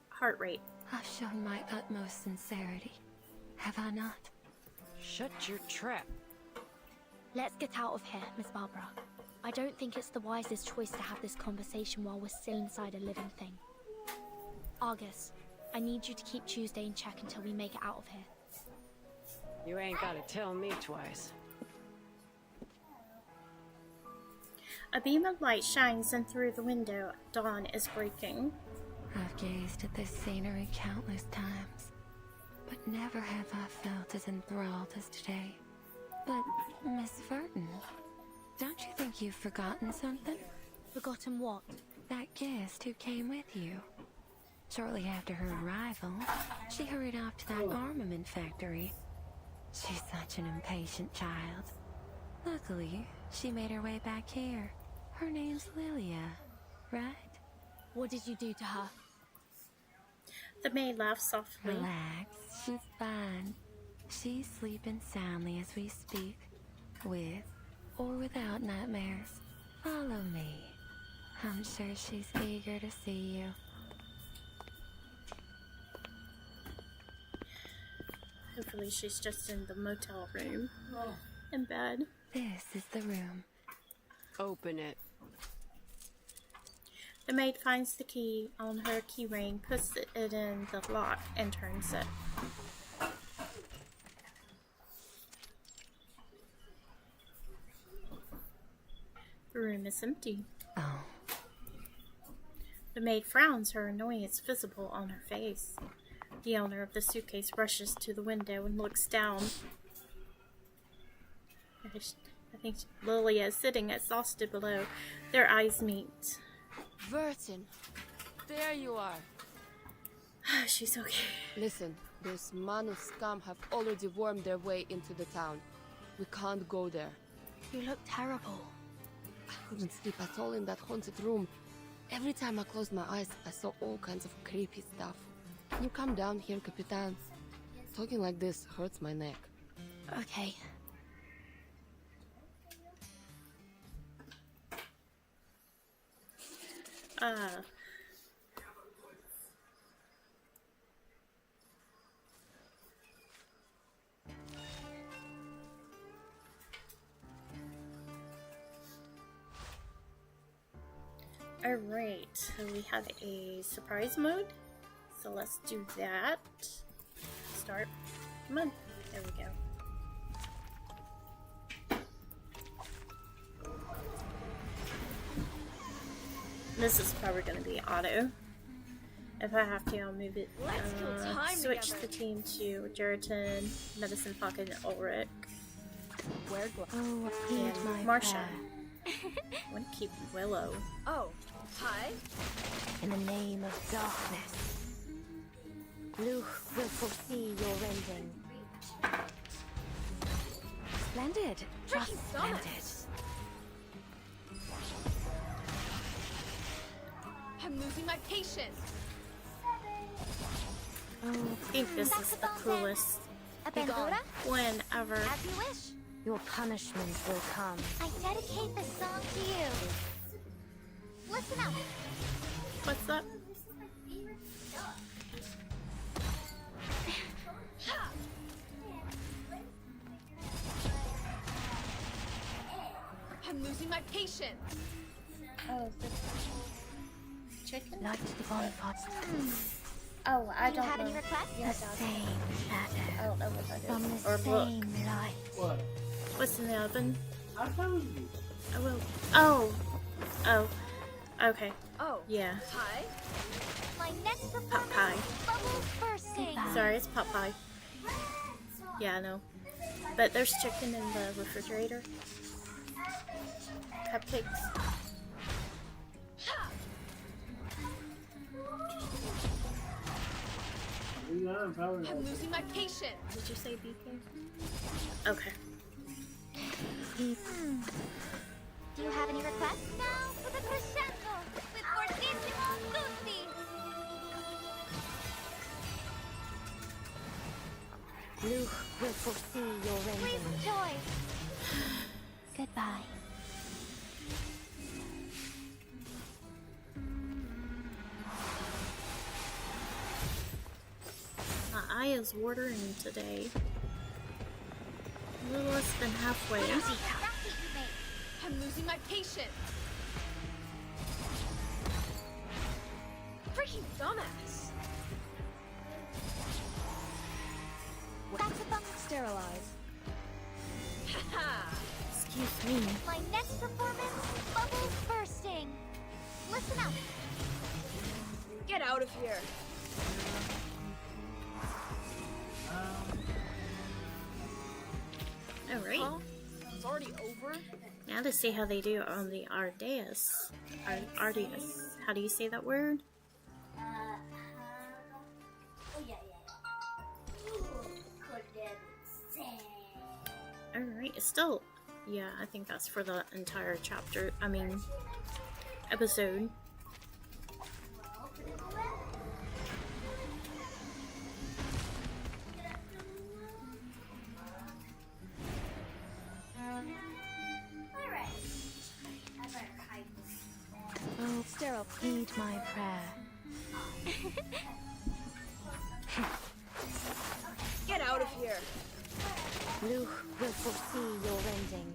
heart rate. I've shown my utmost sincerity, have I not? Shut your trap. Let's get out of here, Miss Barbara. I don't think it's the wisest choice to have this conversation while we're still inside a living thing. Argus, I need you to keep Tuesday in check until we make it out of here. You ain't gotta tell me twice. A beam of light shines in through the window. Dawn is breaking. I've gazed at this scenery countless times, but never have I felt as enthralled as today. But, Miss Verdon, don't you think you've forgotten something? Forgotten what? That guest who came with you. Shortly after her arrival, she hurried off to that armament factory. She's such an impatient child. Luckily, she made her way back here. Her name's Lilia, right? What did you do to her? The maid laughs softly. Relax, she's fine. She's sleeping soundly as we speak, with or without nightmares. Follow me. I'm sure she's eager to see you. Hopefully she's just in the motel room. In bed. This is the room. Open it. The maid finds the key on her key ring, puts it in the lock, and turns it. The room is empty. Oh. The maid frowns, her annoyance visible on her face. The owner of the suitcase rushes to the window and looks down. I think Lilia is sitting exhausted below. Their eyes meet. Burton, there you are. She's okay. Listen, those Manu scum have already wormed their way into the town. We can't go there. You look terrible. I couldn't sleep at all in that haunted room. Every time I closed my eyes, I saw all kinds of creepy stuff. Can you come down here, Capitan? Talking like this hurts my neck. Okay. Alright, so we have a surprise mode. So let's do that. Start. Come on. There we go. This is probably going to be auto. If I have to, I'll move it. Switch the team to Jeritan, Medicine Pocket, and Ulrich. And Marsha. I want to keep Willow. Oh, hi. In the name of darkness, Luke will foresee your ending. Splendid. Just splendid. I'm losing my patience. I think this is the coolest one ever. As you wish. Your punishment will come. I dedicate this song to you. Listen up. What's that? I'm losing my patience. Oh, the chicken? Light the bonfire. Oh, I Do you don't have know. any requests? Yeah, The it does. same I don't know what that from is. the Or look. same light. What? What's in the oven? I told you. I will. Oh. Oh. Okay. Oh. Yeah. Hi. My next Pot performance, pie. bubbles bursting. Sorry, it's pot pie. Yeah, I know. But there's chicken in the refrigerator. Cupcakes. I'm losing my patience. Did you say BK? Okay. Do you have any requests? Now for the crescendo with fortissimo tutti. Luke will foresee your Please rending. enjoy. Goodbye. My eye is watering today. A little less than halfway. I'm losing my patience. Freaking dumbass. Saxophone Sterilize. Haha. Excuse me. My next performance, bubbles bursting. Listen up. Get out of here. Alright. Huh? It's already over? Now to see how they do on the Ardeus. Ardeus. How do you say that word? Oh, yeah. Alright, it's still... Yeah, I think that's for the entire chapter. I mean, episode. Oh, Sterile, heed my prayer. Get out of here. Luke will foresee your rending.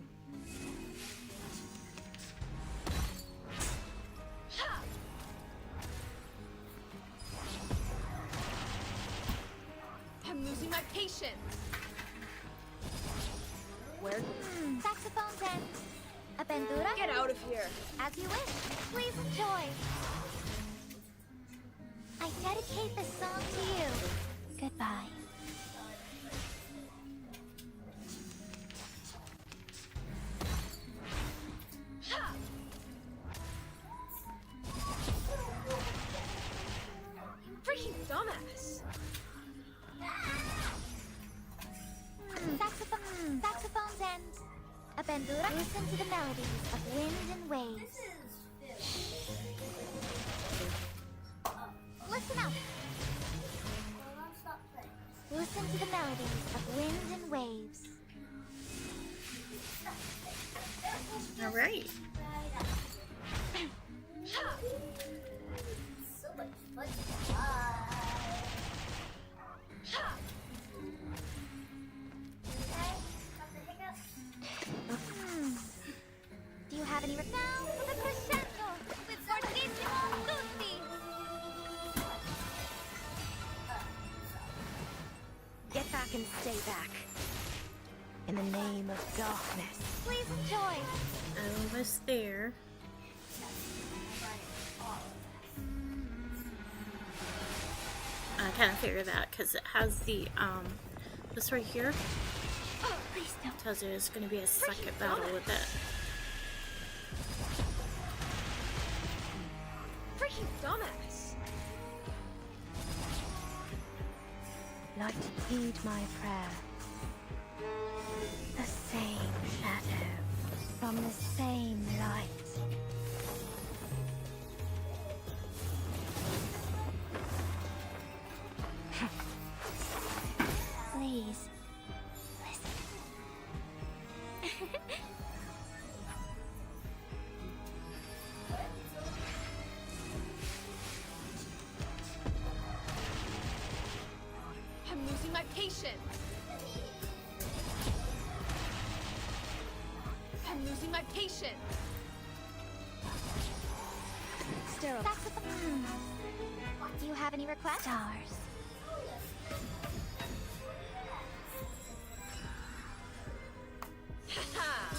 I'm losing my patience. Where? Saxophone's end. A bandura? Get out of here. As you wish. Please enjoy. I dedicate this song to you. Goodbye. Freaking dumbass. Saxophone's end. A bandura. Listen to the melodies of wind and waves. Listen up. Listen to the melodies of wind and waves. Alright. So much fun. Do you have any now for the crescendo with fortissimo tutti? Get back and stay back. In the name of darkness. Please enjoy. Almost there. I kind of figured that because it has the, this right here. Please don't. Tells you it's going to be a second battle with it. Freaking dumbass. Light, heed my prayer. The same shadow from the same light. Please, listen. I'm losing my patience. I'm losing my patience. Sterile. Saxophone. Do you have any requests? Stars.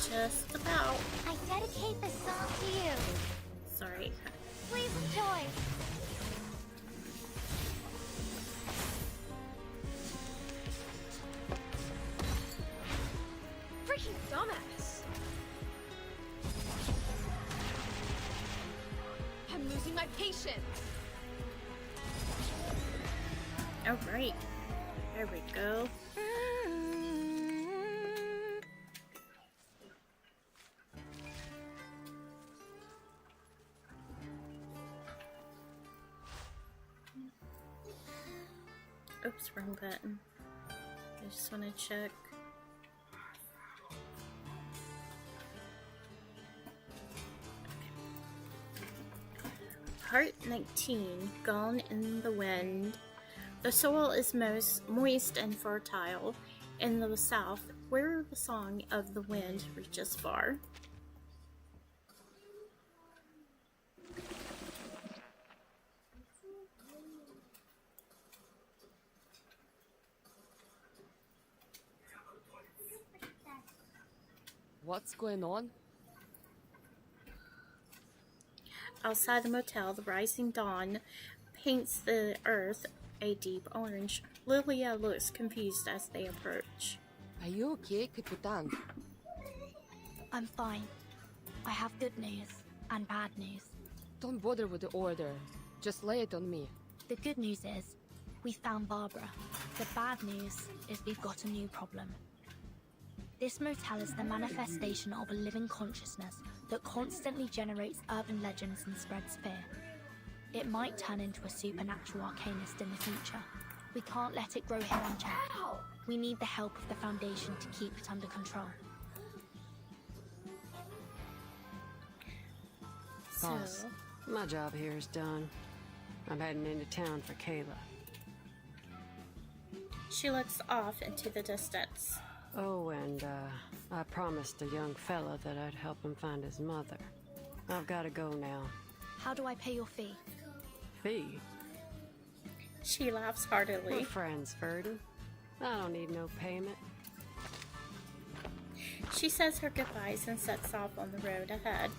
Just about. I dedicate this song to you. Sorry. Please enjoy. Freaking dumbass! I'm losing my patience! Alright. There we go. Oops, wrong button. I just want to check. Part 19, Gone in the Wind. The soil is most moist and fertile in the south, where the song of the wind reaches far. What's going on? Outside the motel, the rising dawn paints the earth a deep orange. Lilia looks confused as they approach. Are you okay, Capitan? I'm fine. I have good news and bad news. Don't bother with the order. Just lay it on me. The good news is, we found Barbara. The bad news is we've got a new problem. This motel is the manifestation of a living consciousness that constantly generates urban legends and spreads fear. It might turn into a supernatural arcanist in the future. We can't let it grow here unchecked. We need the help of the Foundation to keep it under control. Boss, my job here is done. I'm heading into town for Kayla. She looks off into the distance. Oh, and I promised a young fella that I'd help him find his mother. I've got to go now. How do I pay your fee? Fee? She laughs heartily. We're friends, Verdon. I don't need no payment. She says her goodbyes and sets off on the road ahead.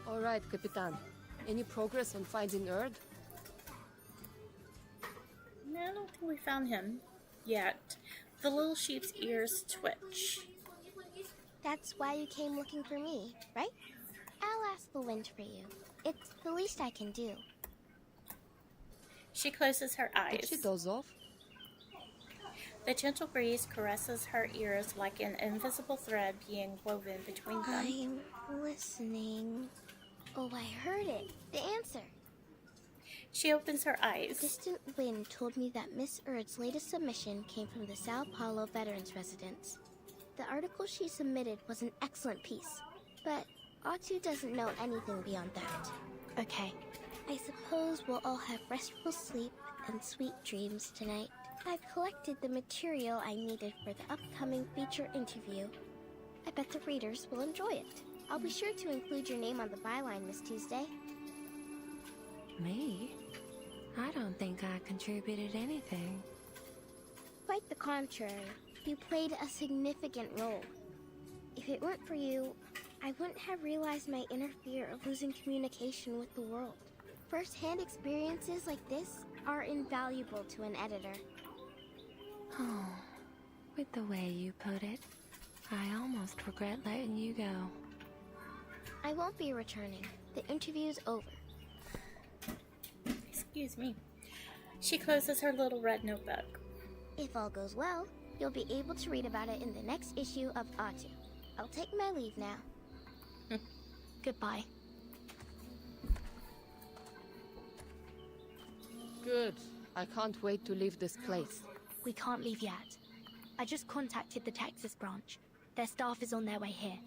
All right, Capitan. Any progress on finding Erd? No, I don't think we found him yet. The little sheep's ears twitch. That's why you came looking for me, right? I'll ask the wind for you. It's the least I can do. She closes her eyes. Did she doze off? The gentle breeze caresses her ears like an invisible thread being woven between them. I'm listening. Oh, I heard it. The answer. She opens her eyes. A distant wind told me that Miss Erd's latest submission came from the Sao Paulo Veterans Residence. The article she submitted was an excellent piece, but Atu doesn't know anything beyond that. Okay. I suppose we'll all have restful sleep and sweet dreams tonight. I've collected the material I needed for the upcoming feature interview. I bet the readers will enjoy it. I'll be sure to include your name on the byline, Miss Tuesday. Me? I don't think I contributed anything. Quite the contrary. You played a significant role. If it weren't for you, I wouldn't have realized my inner fear of losing communication with the world. First-hand experiences like this are invaluable to an editor. Oh, with the way you put it, I almost regret letting you go. I won't be returning. The interview's over. Excuse me. She closes her little red notebook. If all goes well, you'll be able to read about it in the next issue of Atu. I'll take my leave now. Goodbye. Good. I can't wait to leave this place. We can't leave yet. I just contacted the Texas branch. Their staff is on their way here.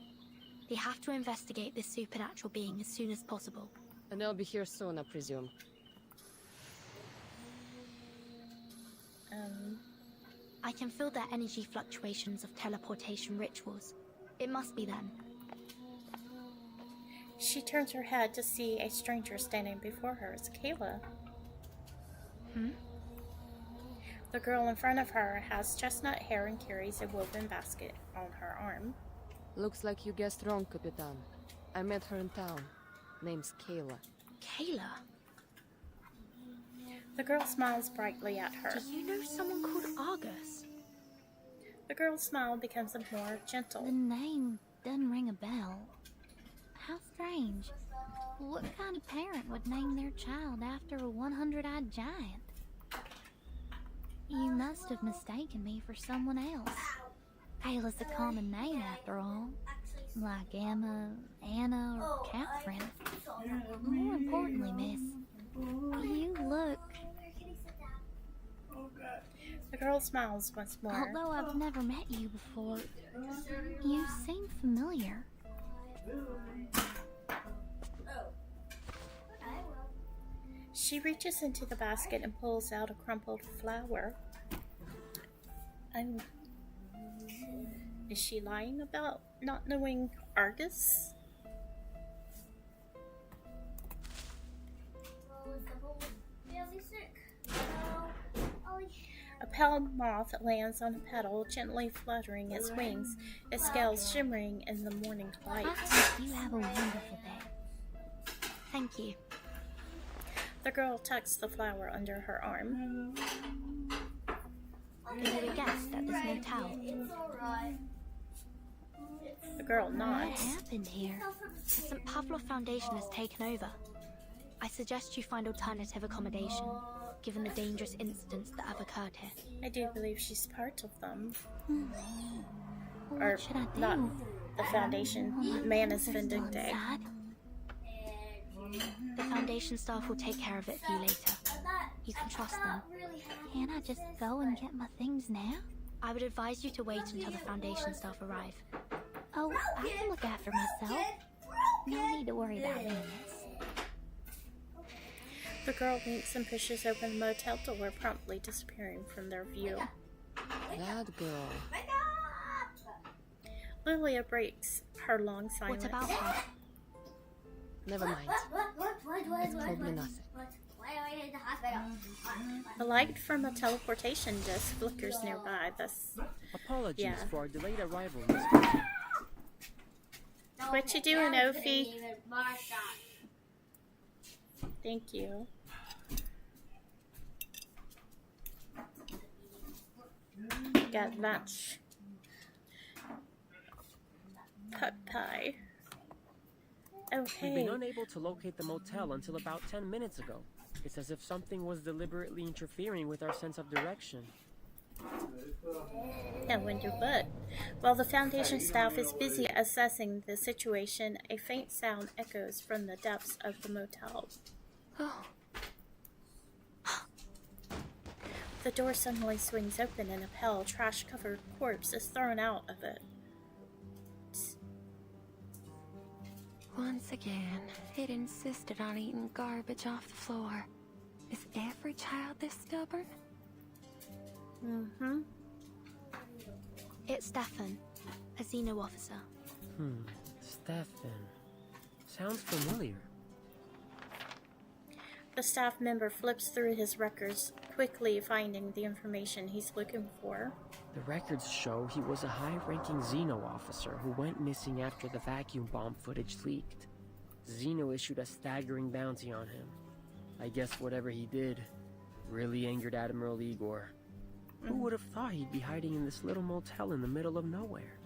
They have to investigate this supernatural being as soon as possible. And they'll be here soon, I presume. I can feel their energy fluctuations of teleportation rituals. It must be them. She turns her head to see a stranger standing before her. It's Kayla. The girl in front of her has chestnut hair and carries a woven basket on her arm. Looks like you guessed wrong, Capitan. I met her in town. Name's Kayla. Kayla? The girl smiles brightly at her. Do you know someone called Argus? The girl's smile becomes more gentle. The name doesn't ring a bell. How strange. What kind of parent would name their child after a 100-eyed giant? You must have mistaken me for someone else. Kayla's a common name after all. Like Emma, Anna, or Catherine. More importantly, miss, you look... The girl smiles once more. Although I've never met you before, you seem familiar. She reaches into the basket and pulls out a crumpled flower. Is she lying about not knowing Argus? A pale moth lands on a petal, gently fluttering its wings, its scales shimmering in the morning light. I hope you have a wonderful day. Thank you. The girl tucks the flower under her arm. Can you guess at this motel? The girl What nods. happened here? The St. Pavlov Foundation has taken over. I suggest you find alternative accommodation, given the dangerous incidents that have occurred here. I do believe she's part of them. What should I do? Not the Foundation. Manus Vindicte. Inside? The Foundation staff will take care of it for you later. You can trust them. Can't I just go and get my things now? I would advise you to wait until the Foundation staff arrive. Oh, I can look after myself. No need to worry about me, miss. The girl winks and pushes open the motel door, promptly disappearing from their view. That girl. Lilia breaks her long silence. What about her? Never mind. It's probably nothing. The light from a teleportation disc flickers nearby. Apologies Yeah. for our delayed arrival, Miss. What you doing, Ophi? Thank you. Got lunch. Pot pie. We've been Okay. unable to locate the motel until about 10 minutes ago. It's as if something was deliberately interfering with our sense of direction. I wonder what. While the Foundation staff is busy assessing the situation, a faint sound echoes from the depths of the motel. Oh, The door suddenly swings open and a pale, trash-covered corpse is thrown out of it. Once again, it insisted on eating garbage off the floor. Is every child this stubborn? Mm-hmm. it's Stefan, a Xeno officer. Stefan. Sounds familiar. The staff member flips through his records, quickly finding the information he's looking for. The records show he was a high-ranking Xeno officer who went missing after the vacuum bomb footage leaked. Xeno issued a staggering bounty on him. I guess whatever he did really angered Admiral Igor. Who would have thought he'd be hiding in this little motel in the middle of nowhere?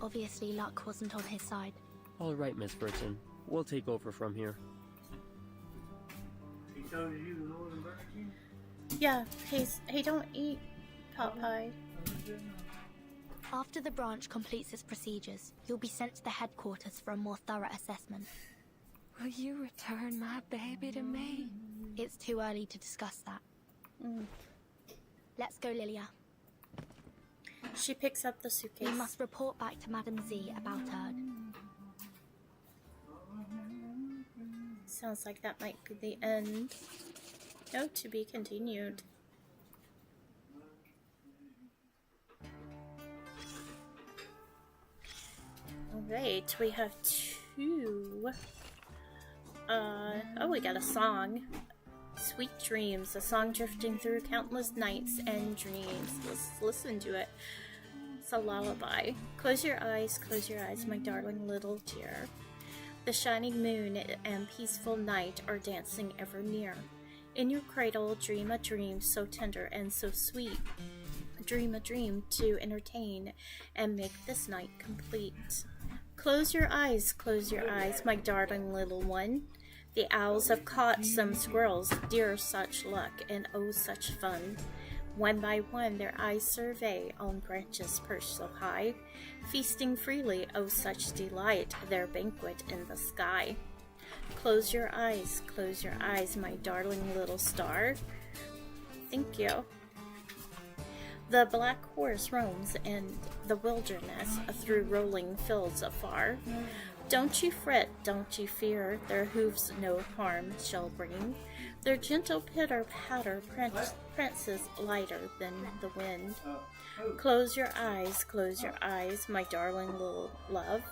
Obviously, luck wasn't on his side. All right, Miss Burton. We'll take over from here. He told you to lower the Burger King? Yeah, he don't eat pot pie. After the branch completes its procedures, you'll be sent to the headquarters for a more thorough assessment. Will you return my baby to me? It's too early to discuss that. Let's go, Lilia. She picks up the suitcase. We must report back to Madame Z about Erd. Sounds like that might be the end. No, to be continued. Alright, we have 2. Oh, we got a song. Sweet Dreams, a song drifting through countless nights and dreams. Let's listen to it. It's a lullaby. Close your eyes, my darling little dear. The shining moon and peaceful night are dancing ever near. In your cradle, dream a dream so tender and so sweet. Dream a dream to entertain and make this night complete. Close your eyes, my darling little one. The owls have caught some squirrels, dear such luck and oh such fun. One by one their eyes survey on branches perched so high, feasting freely, oh such delight, their banquet in the sky. Close your eyes, my darling little star. Thank you. The black horse roams in the wilderness through rolling fields afar. Don't you fret, don't you fear, their hooves no harm shall bring. Their gentle pitter-patter prances lighter than the wind. Close your eyes, my darling little love.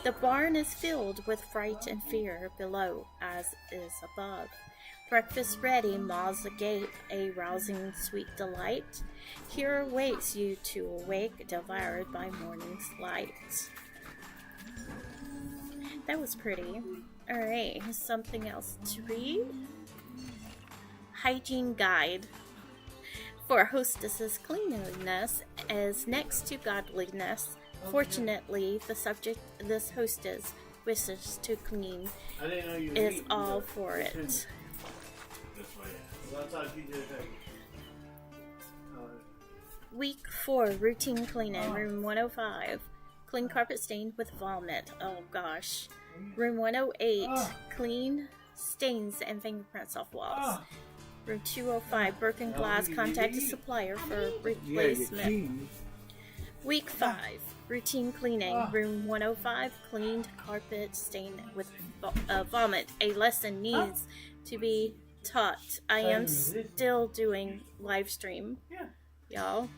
The barn is filled with fright and fear below as is above. Breakfast ready, maws agape, a rousing sweet delight. Here awaits you to awake, devoured by morning's light. That was pretty. Alright, something else to read. Hygiene guide. For hostesses, cleanliness is next to godliness. Fortunately, the subject this hostess wishes to clean is all for it. Week 4, routine cleaning, room 105. Clean carpet stained with vomit. Oh gosh. Room 108, clean stains and fingerprints off walls. Room 205, broken glass, contact a supplier for replacement. Week 5, routine cleaning, room 105, cleaned carpet stained with vomit. A lesson needs to be taught. I am still doing live stream, y'all.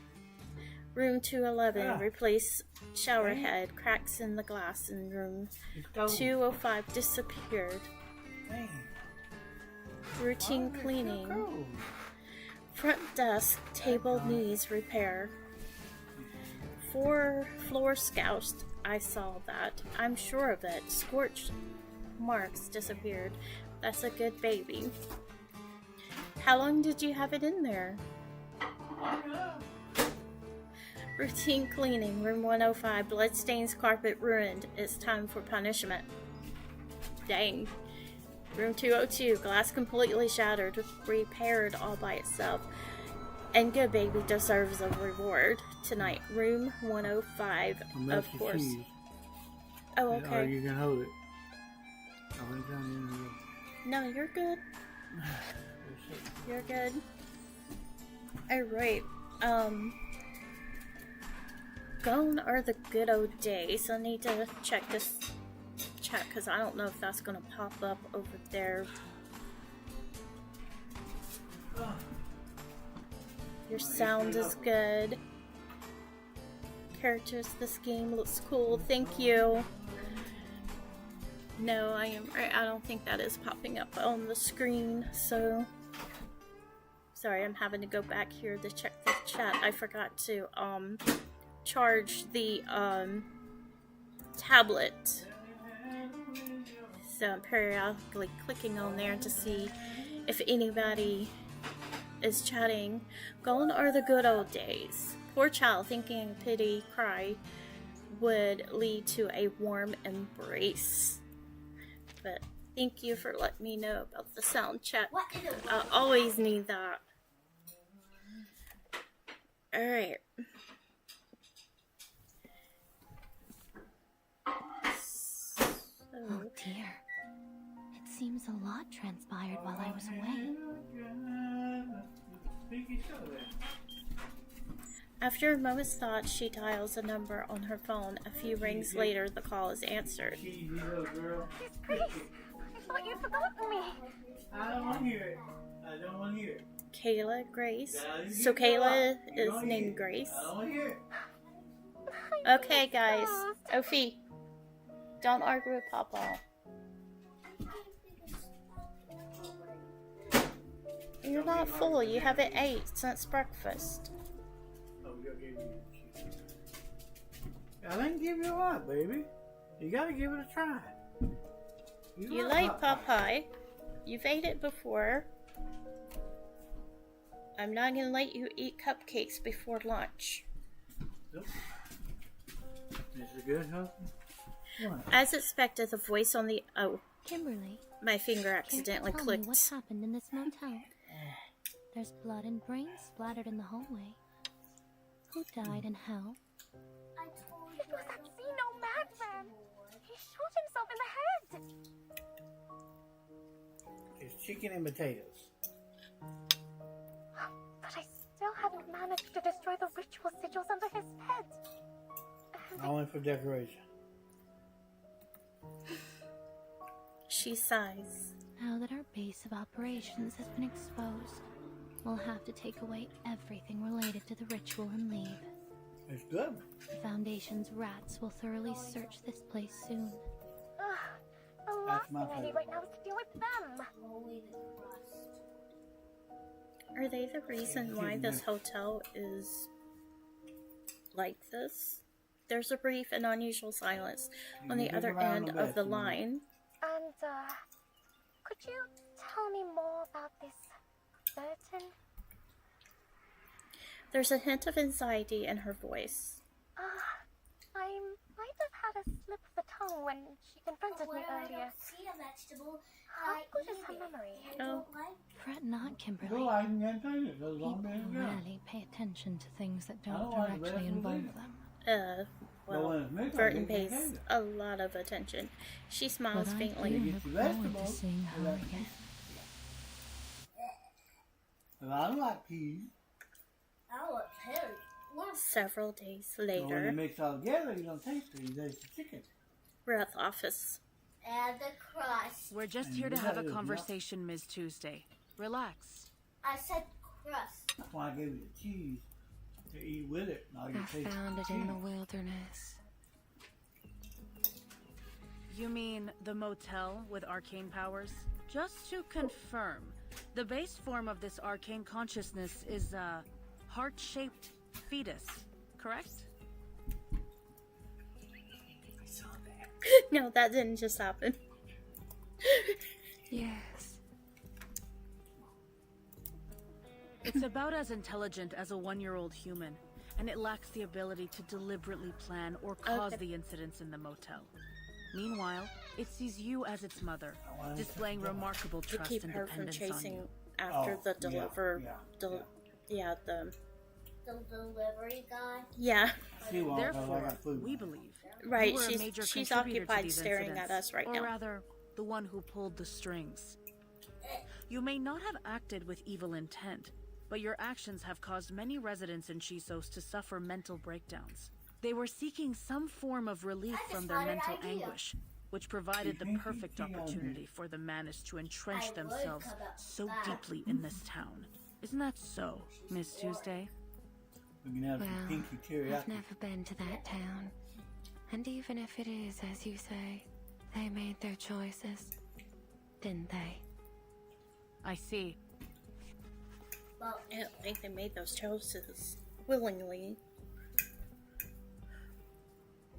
Room 211, replace shower head, cracks in the glass in room 205 disappeared. Routine cleaning. Front desk, table needs repair. 4 floor scouts, I saw that. I'm sure of it. Scorched marks disappeared. That's a good baby. How long did you have it in there? Routine cleaning, room 105, bloodstains, carpet ruined. It's time for punishment. Dang. Room 202, glass completely shattered, repaired all by itself. And good baby deserves a reward tonight. Room 105, of course. Cheese. Oh, okay. Or you can hold it. No, you're good. You're good. Alright. Gone are the good old days. I need to check this chat because I don't know if that's going to pop up over there. Your sound is good. Characters, this game looks cool. Thank you. No, I don't think that is popping up on the screen, so sorry, I'm having to go back here to check the chat. I forgot to charge the tablet, so I'm periodically clicking on there to see if anybody is chatting. Gone are the good old days. Poor child, thinking a pity cry would lead to a warm embrace. But thank you for letting me know about the sound chat. I always need that. Alright. Oh dear. It seems a lot transpired while I was away. After a moment's thought, she dials a number on her phone. A few rings later, the call is answered. It's Grace. I thought you'd forgotten me. I don't want to hear it. I don't want to hear it. Kayla, Grace. So Kayla is named Grace. I don't want to hear it. Okay, guys. Ophi. Don't argue with Papa. You're not full. You haven't ate since breakfast. Oh, I gave you the cheese. I didn't give you a lot, baby. You gotta give it a try. You like pot pie. You've ate it before. I'm not gonna let you eat cupcakes before lunch. Nope. Is it good, husband? What? As expected, the voice on the Kimberly, my finger accidentally tell me clicked. what happened in this motel? There's blood and brains splattered in the hallway. Who died and how? I told you. It was that Xeno madman! He shot himself in the head! It's chicken and potatoes. But I still haven't managed to destroy the ritual sigils under his head. Only for decoration. She sighs. Now that our base of operations has been exposed, we'll have to take away everything related to the ritual and leave. It's good. The Foundation's rats will thoroughly search this place soon. The last thing I need right now is to deal with them. Are they the reason why this hotel is like this? There's a brief and unusual silence on the other end of the line. And, could you tell me more about this certain? There's a hint of anxiety in her voice. I might have had a slip of the tongue when she confronted me earlier. How good is her memory? Oh. Fret not, Kimberly. Well, I can get it. People rarely pay attention to things that don't directly involve them. Well, Burton pays a lot of attention. She smiles faintly. I look forward to seeing her again. I don't like peas. I want cherry. Several days So when you later, mix all together, you don't taste it. You taste the chicken. we're at the office. And the crust. We're just here to have a conversation, Ms. Tuesday. Relax. I said crust. That's why I gave you the cheese to eat with it. Now you I taste found the it in cheese. the wilderness. You mean the motel with arcane powers? Just to confirm, the base form of this arcane consciousness is a heart-shaped fetus, correct? I saw that. No, that didn't just happen. Yes. It's about as intelligent as a 1-year-old human, and it lacks the ability to deliberately plan or cause the incidents in the motel. Meanwhile, it sees you as its mother, displaying remarkable To trust keep and her from dependence on chasing you. after the The delivery guy. Yeah. Therefore, we believe Right, you were a she's major she's contributor to occupied these staring incidents, at us right or now. rather, the one who pulled the strings. You may not have acted with evil intent, but your actions have caused many residents in Chisos to suffer mental breakdowns. They were seeking some form of relief from their mental anguish, which provided the perfect opportunity for the Manus to entrench themselves so deeply in this town. Isn't that so, Miss Tuesday? Well, I've never been to that town. And even if it is, as you say, they made their choices, didn't they? I see. I don't think they made those choices willingly.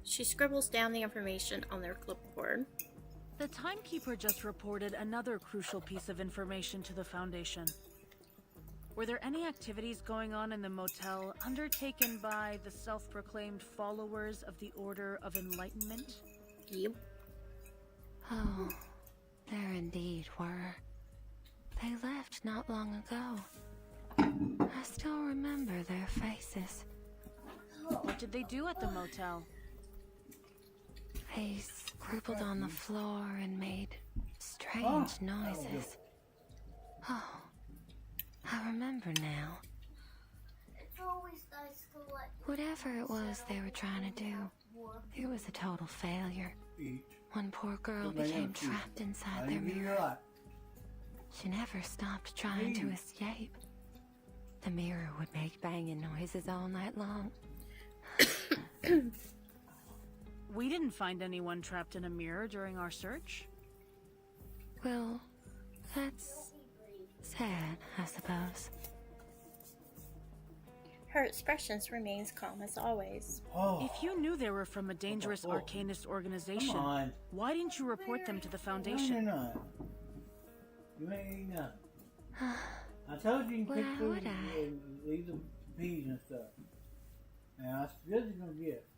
She scribbles down the information on their clipboard. The timekeeper just reported another crucial piece of information to the Foundation. Were there any activities going on in the motel undertaken by the self-proclaimed followers of the Order of Enlightenment? Yep. Oh, there indeed were. They left not long ago. I still remember their faces. What did they do at the motel? They scribbled on the floor and made strange noises. Oh, I remember now. It's always nice to let Whatever it was they were trying to do, it was a total failure. One poor girl became trapped inside their mirror. She never stopped trying to escape. The mirror would make banging noises all night long. We didn't find anyone trapped in a mirror during our search. Well, that's sad, I suppose. Her expressions remains calm as always. If you knew they were from a dangerous arcanist organization, why didn't you report them to the Foundation? You ain't eating nothing. I told you you can pick food and leave the peas and stuff. Now, that's good you're gonna get.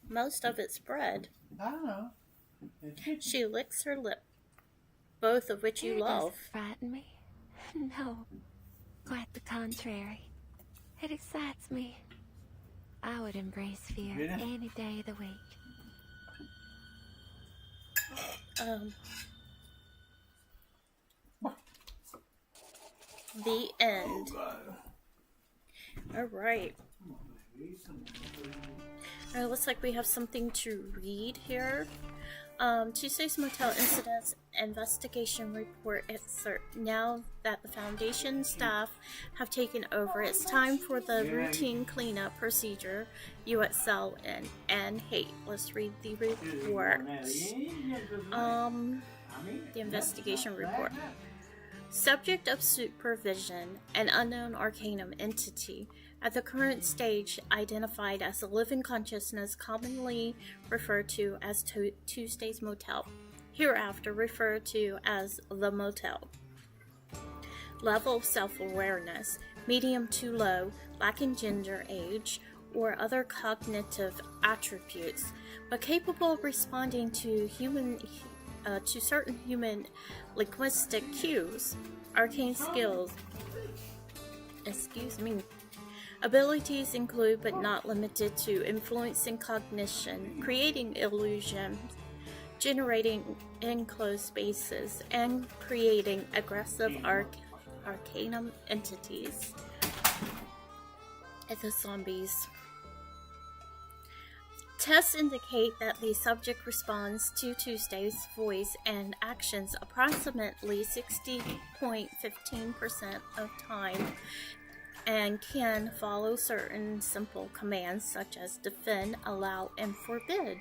Most of it's bread. I don't know. She licks her lip, both of which you love. Doesn't frighten me. No, quite the contrary. It excites me. I would embrace fear any day of the week. The end. Alright. Alright, looks like we have something to read here. Tuesday's Motel Incidents Investigation Report excerpt. Now that the Foundation staff have taken over, it's time for the routine cleanup procedure you excel in and hate. Let's read the report. The investigation report. Subject of supervision, an unknown arcanum entity, at the current stage identified as a living consciousness commonly referred to as Tuesday's Motel, hereafter referred to as the Motel. Level of self-awareness, medium to low, lacking gender, age, or other cognitive attributes, but capable of responding to certain human linguistic cues, arcane skills. Abilities include but not limited to influencing cognition, creating illusions, generating enclosed spaces, and creating aggressive arcanum entities. It's the zombies. Tests indicate that the subject responds to Tuesday's voice and actions approximately 60.15% of time and can follow certain simple commands such as defend, allow, and forbid.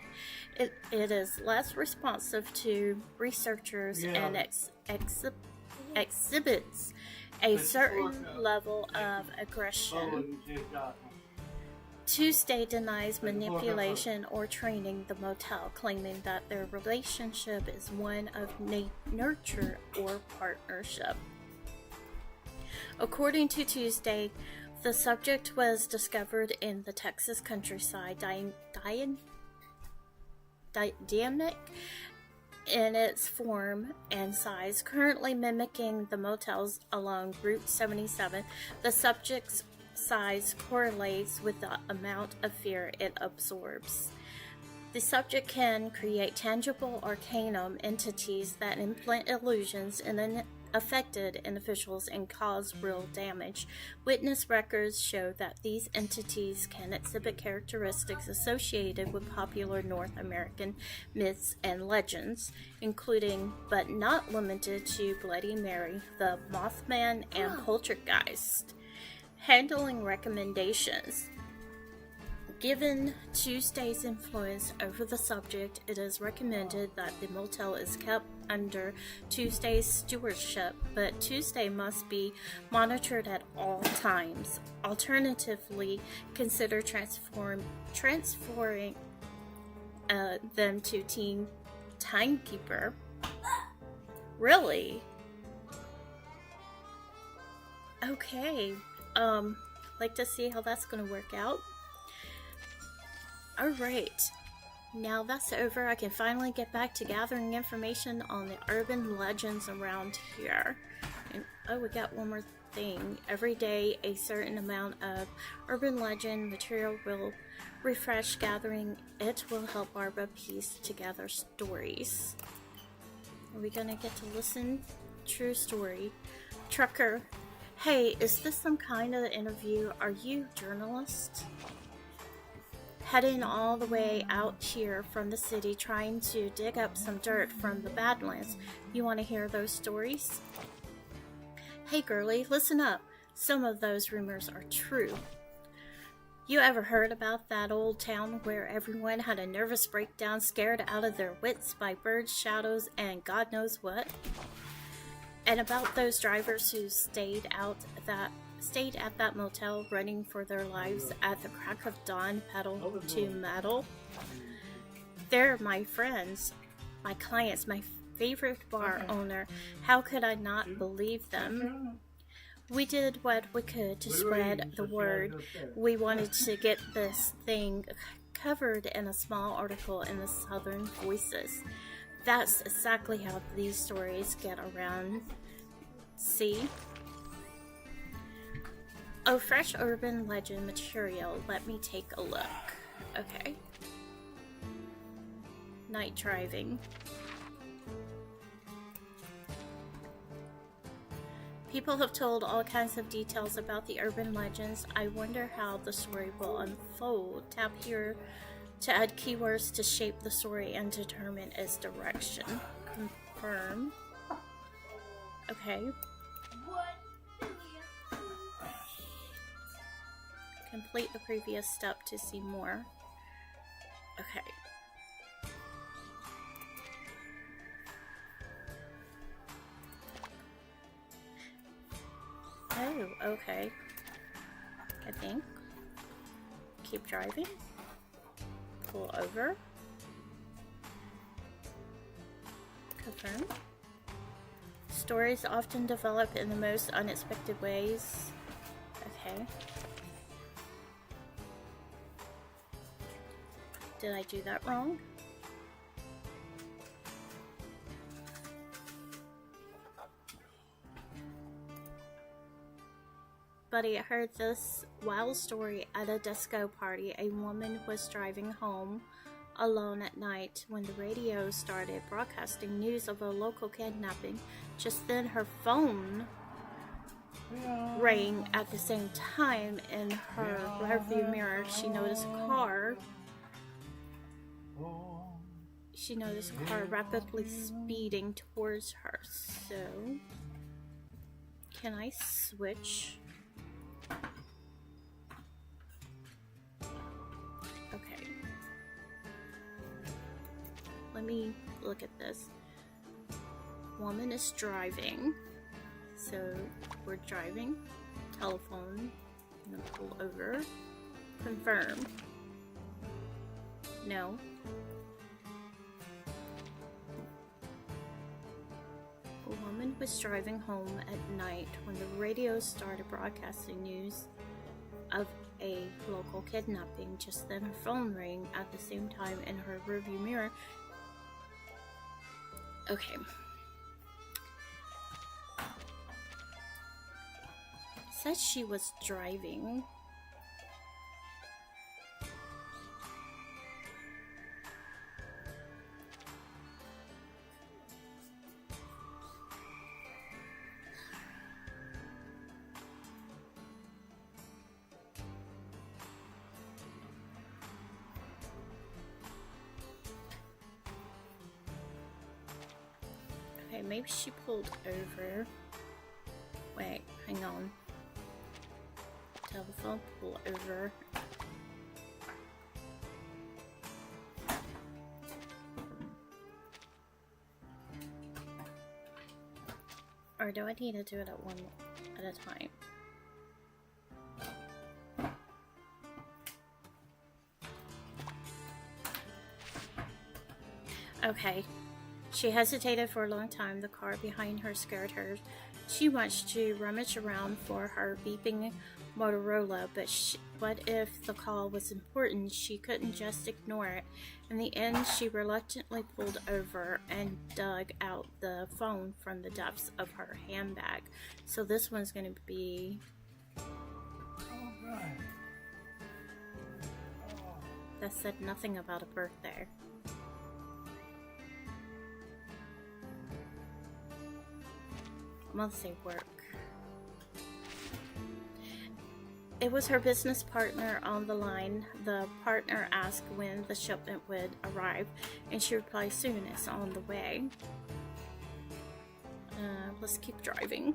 It is less responsive to researchers and exhibits a certain level of aggression. Tuesday denies manipulation or training the motel, claiming that their relationship is one of nurture or partnership. According to Tuesday, the subject was discovered in the Texas countryside, dynamic in its form and size, currently mimicking the motels along Route 77. The subject's size correlates with the amount of fear it absorbs. The subject can create tangible arcanum entities that implant illusions in affected individuals and cause real damage. Witness records show that these entities can exhibit characteristics associated with popular North American myths and legends, including but not limited to Bloody Mary, the Mothman, and Poltergeist. Handling recommendations. Given Tuesday's influence over the subject, it is recommended that the motel is kept under Tuesday's stewardship, but Tuesday must be monitored at all times. Alternatively, consider transferring them to Team Timekeeper. Really? Okay. Like to see how that's going to work out. Alright, now that's over, I can finally get back to gathering information on the urban legends around here. And, oh, we got one more thing. Every day, a certain amount of urban legend material will refresh. Gathering it will help Barbara piece together stories. Are we gonna get to listen? True story. Trucker. Hey, is this some kind of interview? Are you a journalist? Heading all the way out here from the city, trying to dig up some dirt from the Badlands. You want to hear those stories? Hey girlie, listen up. Some of those rumors are true. You ever heard about that old town where everyone had a nervous breakdown, scared out of their wits by birds, shadows, and God knows what? And about those drivers who stayed at that motel running for their lives at the crack of dawn, pedal to metal? They're my friends, my clients, my favorite bar owner. How could I not believe them? We did what we could to spread the word. We wanted to get this thing covered in a small article in the Southern Voices. That's exactly how these stories get around. See? Oh, fresh urban legend material. Let me take a look. Okay. Night driving. People have told all kinds of details about the urban legends. I wonder how the story will unfold. Tap here to add keywords to shape the story and determine its direction. Confirm. Okay. Complete the previous step to see more. Okay. Oh, okay. I think. Keep driving. Pull over. Confirm. Stories often develop in the most unexpected ways. Okay. Did I do that wrong? Buddy, I heard this wild story at a disco party. A woman was driving home alone at night when the radio started broadcasting news of a local kidnapping. Just then her phone rang at the same time. In her rearview mirror, she noticed a car. She noticed a car rapidly speeding towards her. So, can I switch? Okay. Let me look at this. Woman is driving. So, we're driving. Telephone. I'm gonna pull over. Confirm. No. A woman was driving home at night when the radio started broadcasting news of a local kidnapping. Just then her phone rang at the same time in her rearview mirror. Okay. It says she was driving. Okay, maybe she pulled over. Wait, hang on. Telephone, pull over. Or do I need to do it at one at a time? Okay. She hesitated for a long time. The car behind her scared her. She wants to rummage around for her beeping Motorola, but what if the call was important? She couldn't just ignore it. In the end, she reluctantly pulled over and dug out the phone from the depths of her handbag. So this one's going to be... That said nothing about a birthday. I'm gonna say work. It was her business partner on the line. The partner asked when the shipment would arrive, and she replied, soon, it's on the way. Let's keep driving.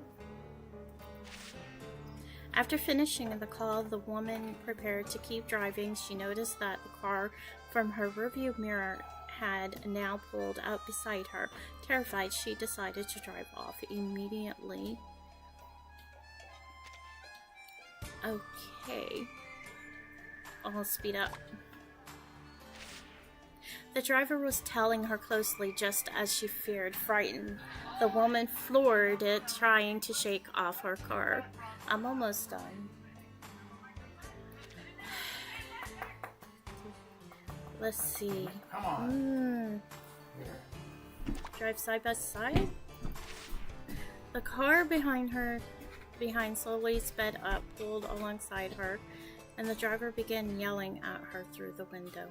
After finishing the call, the woman prepared to keep driving. She noticed that the car from her rearview mirror had now pulled up beside her. Terrified, she decided to drive off immediately. Okay. I'll speed up. The driver was tailing her closely, just as she feared. Frightened, the woman floored it, trying to shake off her car. I'm almost done. Let's see. Drive side by side. The car behind slowly sped up, pulled alongside her, and the driver began yelling at her through the window.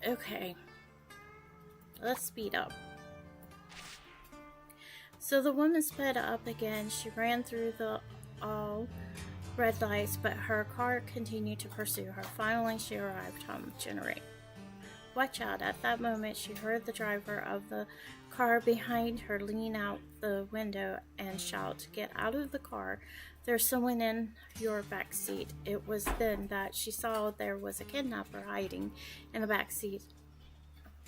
Okay, let's speed up. So the woman sped up again. She ran through the all red lights, but her car continued to pursue her. Finally, she arrived home. Generate. Watch out. At that moment, she heard the driver of the car behind her lean out the window and shout, "Get out of the car. There's someone in your back seat." It was then that she saw there was a kidnapper hiding in the back seat,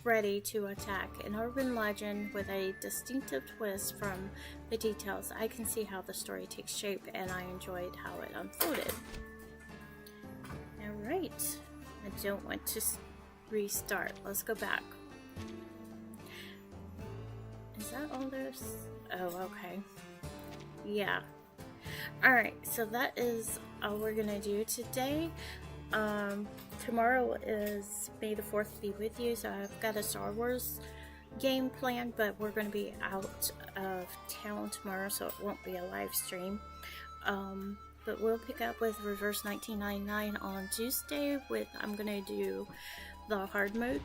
ready to attack. An urban legend with a distinctive twist from the details. I can see how the story takes shape, and I enjoyed how it unfolded. Alright. I don't want to restart. Let's go back. Is that all there's? Oh, okay. Yeah. Alright, so that is all we're gonna do today. Tomorrow is May the 4th be with you, so I've got a Star Wars game planned, but we're going to be out of town tomorrow, so it won't be a live stream. But we'll pick up with Reverse 1999 on Tuesday. I'm going to do the hard mode,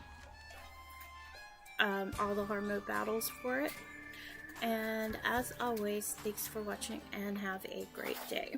all the hard mode battles for it. And as always, thanks for watching and have a great day.